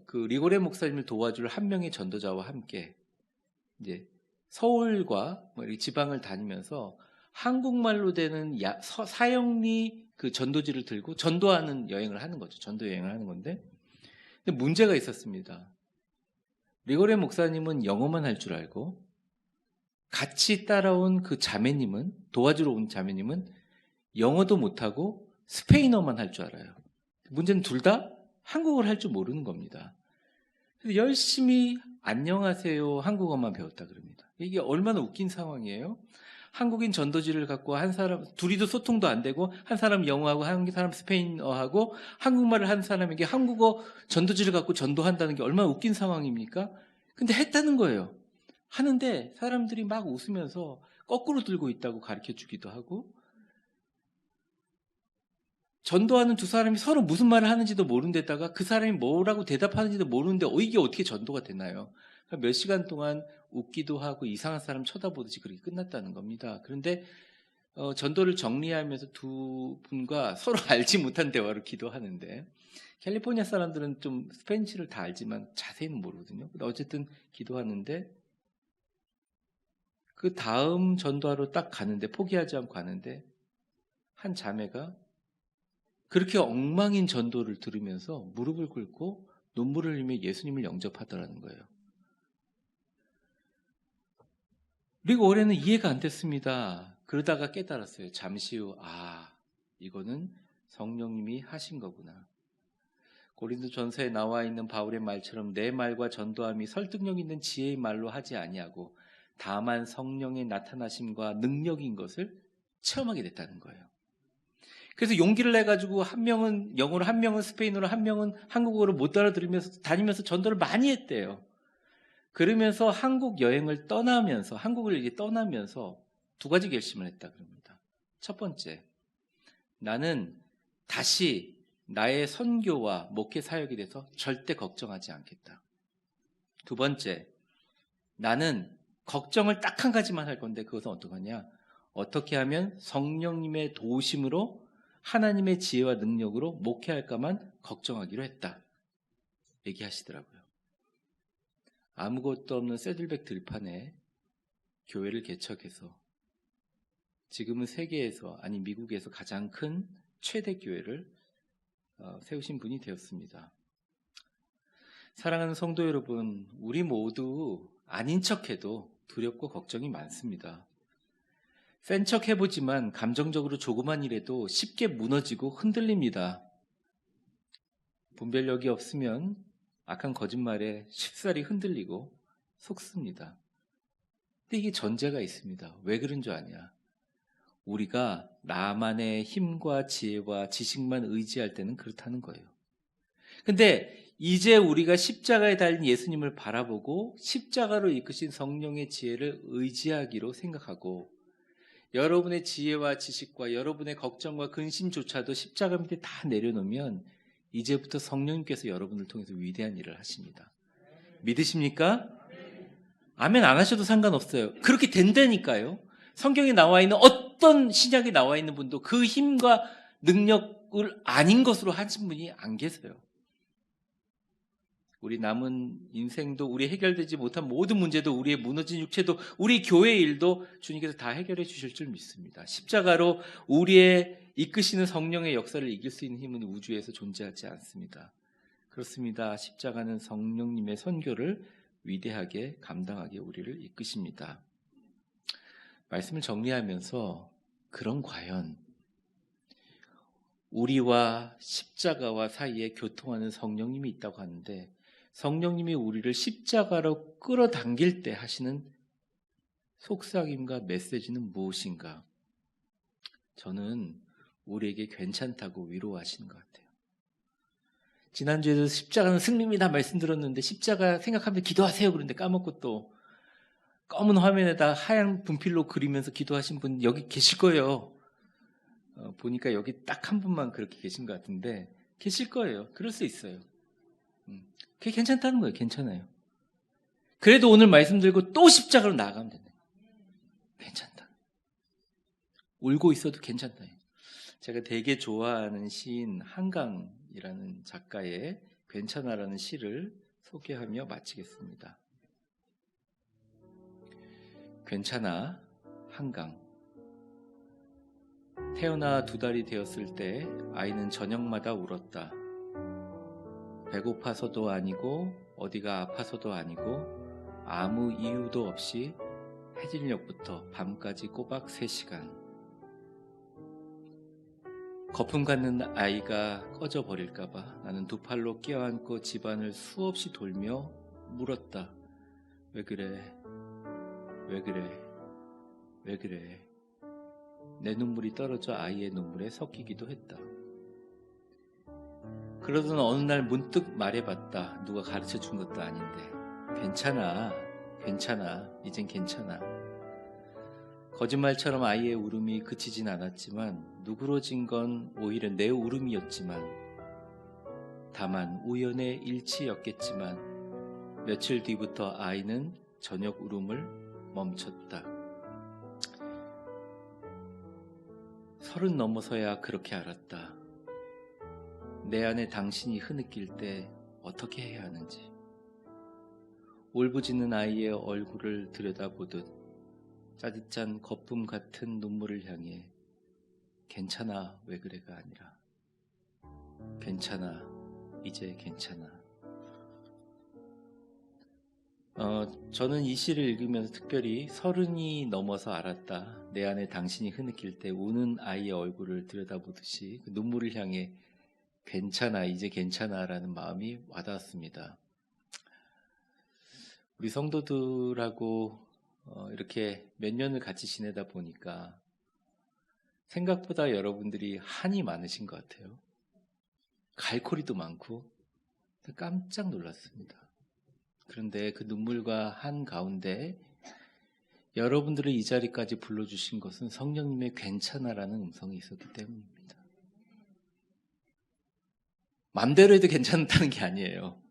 그 리고레 목사님을 도와줄 한 명의 전도자와 함께 이제 서울과 뭐 지방을 다니면서 한국말로 되는 사형리 그 전도지를 들고 전도하는 여행을 하는 거죠. 전도 여행을 하는 건데 근데 문제가 있었습니다. 리고레 목사님은 영어만 할 줄 알고 같이 따라온 그 자매님은 도와주러 온 자매님은 영어도 못하고 스페인어만 할 줄 알아요. 문제는 둘 다 한국어를 할 줄 모르는 겁니다. 그래서 열심히 안녕하세요 한국어만 배웠다 그럽니다. 이게 얼마나 웃긴 상황이에요. 한국인 전도지를 갖고 한 사람 둘이도 소통도 안 되고 한 사람 영어하고 한 사람 스페인어하고 한국말을 한 사람에게 한국어 전도지를 갖고 전도한다는 게 얼마나 웃긴 상황입니까? 근데 했다는 거예요. 하는데 사람들이 막 웃으면서 거꾸로 들고 있다고 가르쳐 주기도 하고 전도하는 두 사람이 서로 무슨 말을 하는지도 모르는 데다가 그 사람이 뭐라고 대답하는지도 모르는데 이게 어떻게 전도가 되나요? 몇 시간 동안 웃기도 하고 이상한 사람 쳐다보듯이 그렇게 끝났다는 겁니다. 그런데 전도를 정리하면서 두 분과 서로 알지 못한 대화로 기도하는데 캘리포니아 사람들은 좀 스페인시를 다 알지만 자세히는 모르거든요. 근데 어쨌든 기도하는데 그 다음 전도하러 딱 가는데 포기하지 않고 가는데 한 자매가 그렇게 엉망인 전도를 들으면서 무릎을 꿇고 눈물을 흘리며 예수님을 영접하더라는 거예요. 그리고 올해는 이해가 안 됐습니다. 그러다가 깨달았어요. 잠시 후 이거는 성령님이 하신 거구나. 고린도전서에 나와 있는 바울의 말처럼 내 말과 전도함이 설득력 있는 지혜의 말로 하지 아니하고 다만 성령의 나타나심과 능력인 것을 체험하게 됐다는 거예요. 그래서 용기를 내가지고 한 명은 영어로, 한 명은 스페인어로, 한 명은 한국어로 못 알아들으면서 다니면서 전도를 많이 했대요. 그러면서 한국 여행을 떠나면서 한국을 이제 떠나면서 두 가지 결심을 했다 그럽니다. 첫 번째, 나는 다시 나의 선교와 목회 사역에 대해서 절대 걱정하지 않겠다. 두 번째, 나는 걱정을 딱 한 가지만 할 건데 그것은 어떡하냐? 어떻게 하면 성령님의 도우심으로 하나님의 지혜와 능력으로 목회할까만 걱정하기로 했다. 얘기하시더라고요. 아무것도 없는 세들백 들판에 교회를 개척해서 지금은 세계에서, 아니 미국에서 가장 큰 최대 교회를 세우신 분이 되었습니다. 사랑하는 성도 여러분, 우리 모두 아닌 척해도 두렵고 걱정이 많습니다. 센 척 해보지만 감정적으로 조그만 일에도 쉽게 무너지고 흔들립니다. 분별력이 없으면 악한 거짓말에 쉽사리 흔들리고 속습니다. 근데 이게 전제가 있습니다. 왜 그런 줄 아냐? 우리가 나만의 힘과 지혜와 지식만 의지할 때는 그렇다는 거예요. 근데 이제 우리가 십자가에 달린 예수님을 바라보고 십자가로 이끄신 성령의 지혜를 의지하기로 생각하고 여러분의 지혜와 지식과 여러분의 걱정과 근심조차도 십자가 밑에 다 내려놓으면 이제부터 성령님께서 여러분을 통해서 위대한 일을 하십니다. 믿으십니까? 아멘 안 하셔도 상관없어요. 그렇게 된다니까요. 성경에 나와 있는 어떤 신약에 나와 있는 분도 그 힘과 능력을 아닌 것으로 하신 분이 안 계세요. 우리 남은 인생도, 우리 해결되지 못한 모든 문제도, 우리의 무너진 육체도, 우리 교회의 일도 주님께서 다 해결해 주실 줄 믿습니다. 십자가로 우리의 이끄시는 성령의 역사를 이길 수 있는 힘은 우주에서 존재하지 않습니다. 그렇습니다. 십자가는 성령님의 선교를 위대하게 감당하게 우리를 이끄십니다. 말씀을 정리하면서 그럼 과연 우리와 십자가와 사이에 교통하는 성령님이 있다고 하는데 성령님이 우리를 십자가로 끌어당길 때 하시는 속삭임과 메시지는 무엇인가? 저는 우리에게 괜찮다고 위로하시는 것 같아요. 지난주에도 십자가는 승리입니다 말씀드렸는데 십자가 생각하면 기도하세요 그런데 까먹고 또 검은 화면에다 하얀 분필로 그리면서 기도하신 분 여기 계실 거예요. 보니까 여기 딱 한 분만 그렇게 계신 것 같은데 계실 거예요. 그럴 수 있어요. 그게 괜찮다는 거예요. 괜찮아요. 그래도 오늘 말씀 들고 또 십자가로 나아가면 된다. 괜찮다. 울고 있어도 괜찮다. 제가 되게 좋아하는 시인 한강이라는 작가의 괜찮아라는 시를 소개하며 마치겠습니다. 괜찮아, 한강. 태어나 2달이 되었을 때 아이는 저녁마다 울었다. 배고파서도 아니고 어디가 아파서도 아니고 아무 이유도 없이 해질녘부터 밤까지 꼬박 3시간. 거품 갖는 아이가 꺼져버릴까봐 나는 2팔로 껴안고 집안을 수없이 돌며 물었다. 왜 그래? 왜 그래? 왜 그래? 내 눈물이 떨어져 아이의 눈물에 섞이기도 했다. 그러던 어느 날 문득 말해봤다. 누가 가르쳐준 것도 아닌데. 괜찮아. 괜찮아. 이젠 괜찮아. 거짓말처럼 아이의 울음이 그치진 않았지만 누그러진 건 오히려 내 울음이었지만 다만 우연의 일치였겠지만 며칠 뒤부터 아이는 저녁 울음을 멈췄다. 30 넘어서야 그렇게 알았다. 내 안에 당신이 흐느낄 때 어떻게 해야 하는지. 울부짖는 아이의 얼굴을 들여다보듯 짜릿한 거품 같은 눈물을 향해 괜찮아 왜 그래가 아니라 괜찮아 이제 괜찮아. 저는 이 시를 읽으면서 특별히 30이 넘어서 알았다. 내 안에 당신이 흐느낄 때 우는 아이의 얼굴을 들여다보듯이 그 눈물을 향해 괜찮아 이제 괜찮아라는 마음이 와닿았습니다. 우리 성도들하고 이렇게 몇 년을 같이 지내다 보니까 생각보다 여러분들이 한이 많으신 것 같아요. 갈코리도 많고 깜짝 놀랐습니다. 그런데 그 눈물과 한 가운데 여러분들을 이 자리까지 불러주신 것은 성령님의 괜찮아라는 음성이 있었기 때문입니다. 맘대로 해도 괜찮다는 게 아니에요.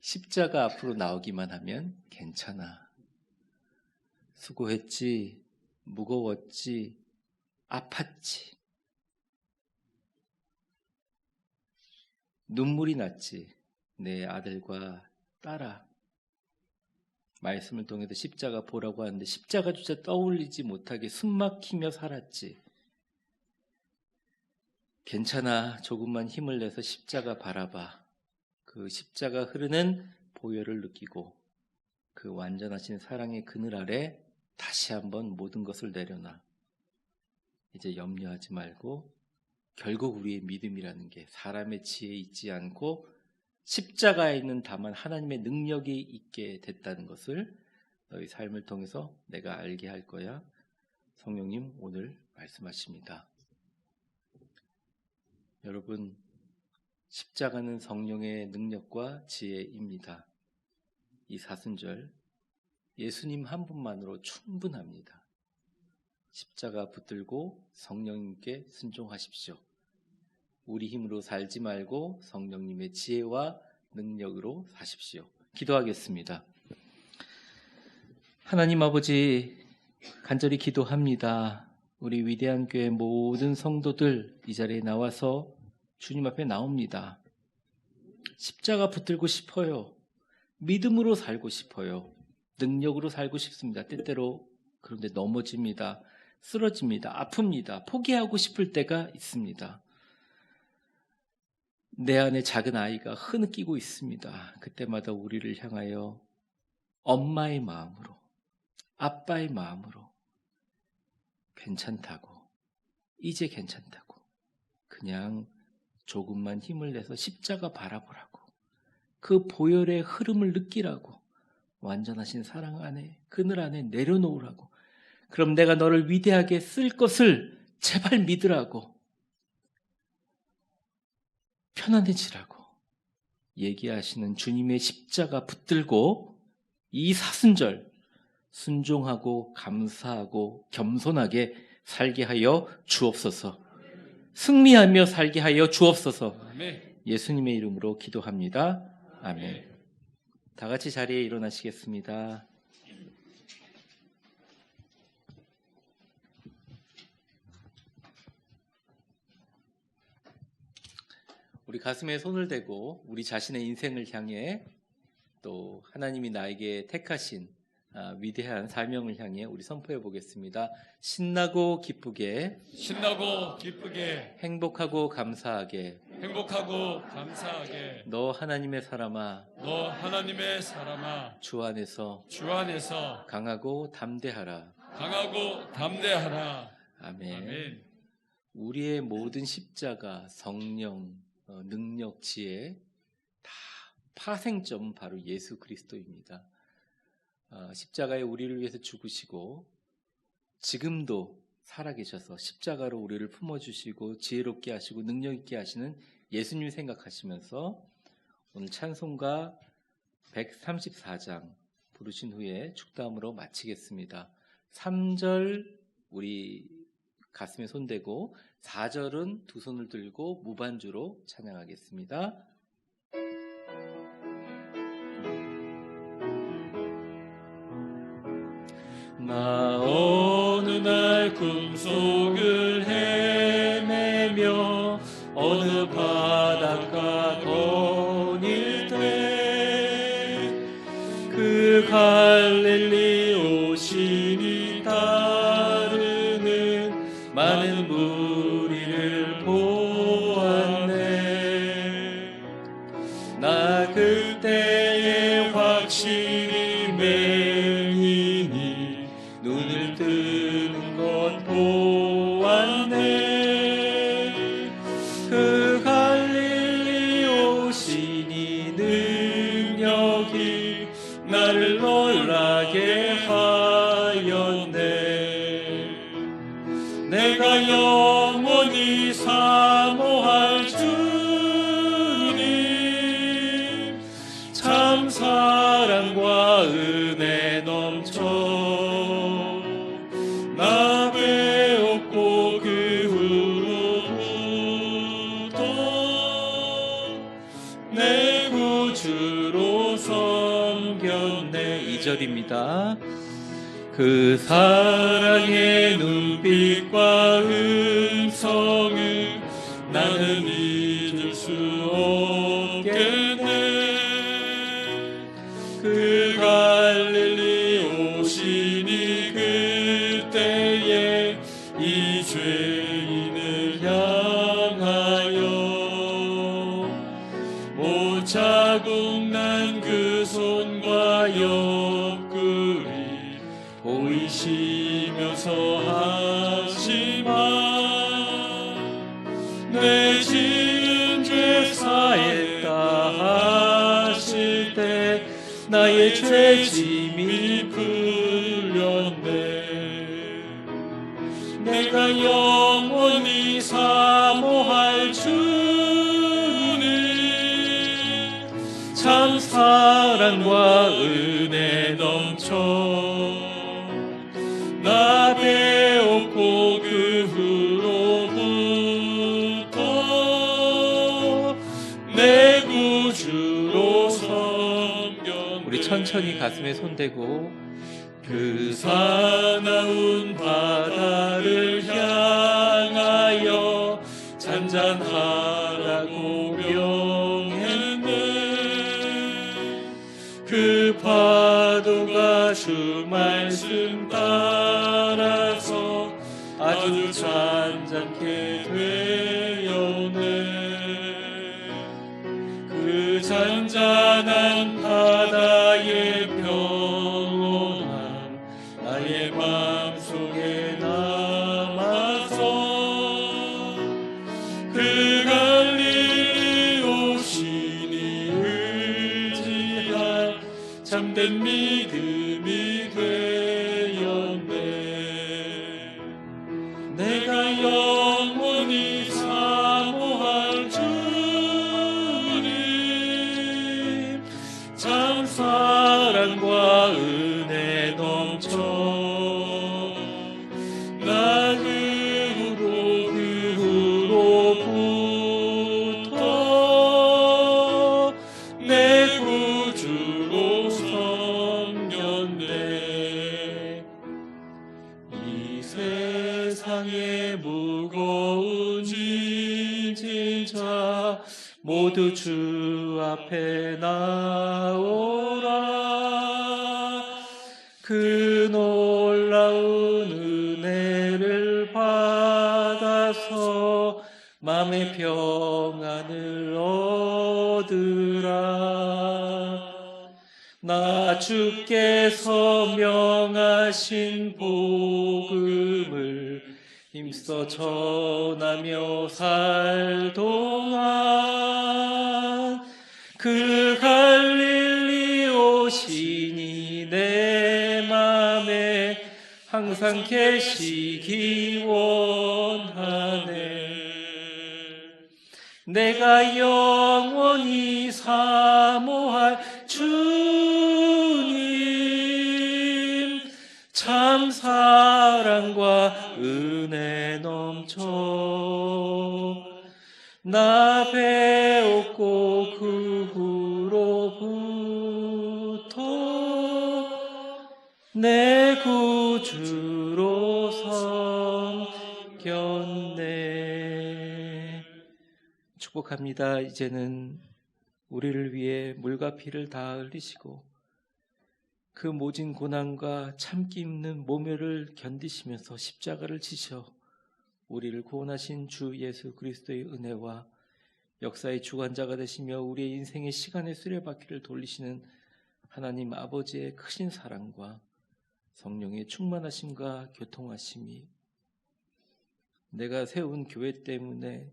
십자가 앞으로 나오기만 하면 괜찮아. 수고했지, 무거웠지, 아팠지. 눈물이 났지, 내 아들과 딸아. 말씀을 통해서 십자가 보라고 하는데 십자가조차 떠올리지 못하게 숨막히며 살았지. 괜찮아, 조금만 힘을 내서 십자가 바라봐. 그 십자가 흐르는 보혈을 느끼고 그 완전하신 사랑의 그늘 아래 다시 한번 모든 것을 내려놔. 이제 염려하지 말고 결국 우리의 믿음이라는 게 사람의 지혜에 있지 않고 십자가에 있는 다만 하나님의 능력이 있게 됐다는 것을 너희 삶을 통해서 내가 알게 할 거야. 성령님 오늘 말씀하십니다. 여러분, 십자가는 성령의 능력과 지혜입니다. 이 사순절 예수님 한 분만으로 충분합니다. 십자가 붙들고 성령님께 순종하십시오. 우리 힘으로 살지 말고 성령님의 지혜와 능력으로 사십시오. 기도하겠습니다. 하나님 아버지, 간절히 기도합니다. 우리 위대한 교회 모든 성도들 이 자리에 나와서 주님 앞에 나옵니다. 십자가 붙들고 싶어요. 믿음으로 살고 싶어요. 능력으로 살고 싶습니다. 때때로 그런데 넘어집니다. 쓰러집니다. 아픕니다. 포기하고 싶을 때가 있습니다. 내 안에 작은 아이가 흐느끼고 있습니다. 그때마다 우리를 향하여 엄마의 마음으로, 아빠의 마음으로 괜찮다고, 이제 괜찮다고, 그냥 조금만 힘을 내서 십자가 바라보라고, 그 보혈의 흐름을 느끼라고, 완전하신 사랑 안에, 그늘 안에 내려놓으라고, 그럼 내가 너를 위대하게 쓸 것을 제발 믿으라고, 편안해지라고 얘기하시는 주님의 십자가 붙들고 이 사순절 순종하고 감사하고 겸손하게 살게 하여 주옵소서. 승리하며 살게 하여 주옵소서. 예수님의 이름으로 기도합니다. 아멘. 다 같이 자리에 일어나시겠습니다. 우리 가슴에 손을 대고 우리 자신의 인생을 향해 또 하나님이 나에게 택하신 위대한 사명을 향해 우리 선포해 보겠습니다. 신나고 기쁘게, 신나고 기쁘게, 행복하고 감사하게, 행복하고 감사하게, 너 하나님의 사람아, 너 하나님의 사람아, 주 안에서 강하고 담대하라. 강하고 담대하라. 아멘. 아멘. 우리의 모든 십자가, 성령, 능력, 지혜 다 파생점은 바로 예수 그리스도입니다. 십자가에 우리를 위해서 죽으시고 지금도 살아계셔서 십자가로 우리를 품어주시고 지혜롭게 하시고 능력 있게 하시는 예수님 생각하시면서 오늘 찬송가 134장 부르신 후에 축도함으로 마치겠습니다. 3절 우리 가슴에 손대고 4절은 두 손을 들고 무반주로 찬양하겠습니다. 나 어느 날 꿈속을 헤매며 어느 바닷가 거닐 때 그 갈릴리 오신이 따르는 많은 무리를 보았네. 나 그때에 확실히 맹인이 눈을 뜨는 것 보았네. 그 갈릴리 오신이 능력이 나를 놀라게 하였네. 내가 영원히 사모할 주님 참 사랑과 은혜 넘쳐 나 배웠고 그 후로부터 내 구주로 섬겼네. 2절입니다. 그 사랑의 눈빛과 음성을 나는 잊을 수 없겠네. 그 갈릴리 오시니 그때에 이 죄인을 향하여 못자국 난 그 손과 옆구리 보이시면서 하지마 내 지은 죄 사했다 하실 때 나의 죄짐이 풀렸네 내가 영원히 사모할 주님 참 사랑과 은혜 넘쳐 나 배웠고 그 후로부터 내 구주로 섬겼네 우리 천천히 가슴에 손대고 그 사나운 바다를 향하여 잔잔하라고 명했네 그 파도가 주 말씀 따라서 아주 잔잔케 되었네 그 잔잔한 바다의 평온함 나의 마음속에 남아서 그 갈릴리 오시니 의지할 참된 믿음이 되었네 내가 영원히 사모할 주님 참 사랑과 은혜 넘쳐 나 그 후로부터 내 구주로 섬겼네 이 세상의 무거운 짐진 모두 주 앞에 나오라 그 놀라운 은혜를 받아서 마음의 평안을 얻으라 나 주께서 명하신 복음을 힘써 전하며 살 동안 그 갈릴리 오시니 내 맘에 항상 계시기 원하네 내가 영원히 사모할 주님 참 사랑과 은혜 넘쳐 나 배웠고 그 후로부터 내 구주로 섬겼네 축복합니다. 이제는 우리를 위해 물과 피를 다 흘리시고 그 모진 고난과 참기 힘든 모멸을 견디시면서 십자가를 지셔 우리를 구원하신 주 예수 그리스도의 은혜와 역사의 주관자가 되시며 우리의 인생의 시간의 수레바퀴를 돌리시는 하나님 아버지의 크신 사랑과 성령의 충만하심과 교통하심이 내가 세운 교회 때문에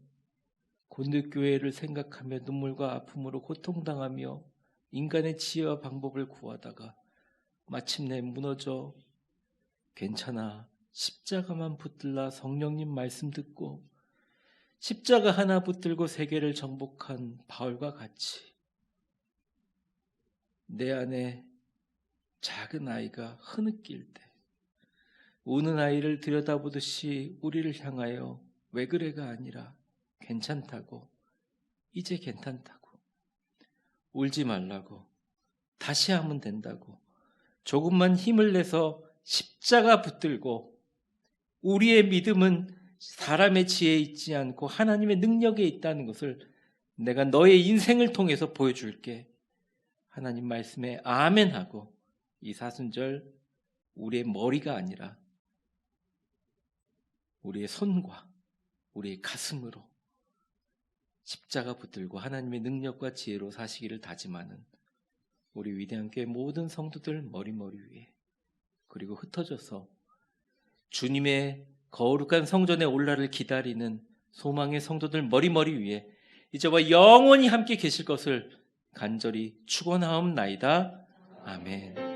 곤득교회를 생각하며 눈물과 아픔으로 고통당하며 인간의 지혜와 방법을 구하다가 마침내 무너져 괜찮아 십자가만 붙들라 성령님 말씀 듣고 십자가 하나 붙들고 세계를 정복한 바울과 같이 내 안에 작은 아이가 흐느낄 때 우는 아이를 들여다보듯이 우리를 향하여 왜 그래가 아니라 괜찮다고 이제 괜찮다고 울지 말라고 다시 하면 된다고 조금만 힘을 내서 십자가 붙들고 우리의 믿음은 사람의 지혜에 있지 않고 하나님의 능력에 있다는 것을 내가 너의 인생을 통해서 보여줄게. 하나님 말씀에 아멘하고 이 사순절 우리의 머리가 아니라 우리의 손과 우리의 가슴으로 십자가 붙들고 하나님의 능력과 지혜로 사시기를 다짐하는 우리 위대한 교회 모든 성도들 머리 위에, 그리고 흩어져서 주님의 거룩한 성전의 올라를 기다리는 소망의 성도들 머리 위에 이제와 영원히 함께 계실 것을 간절히 축원하옵나이다. 아멘.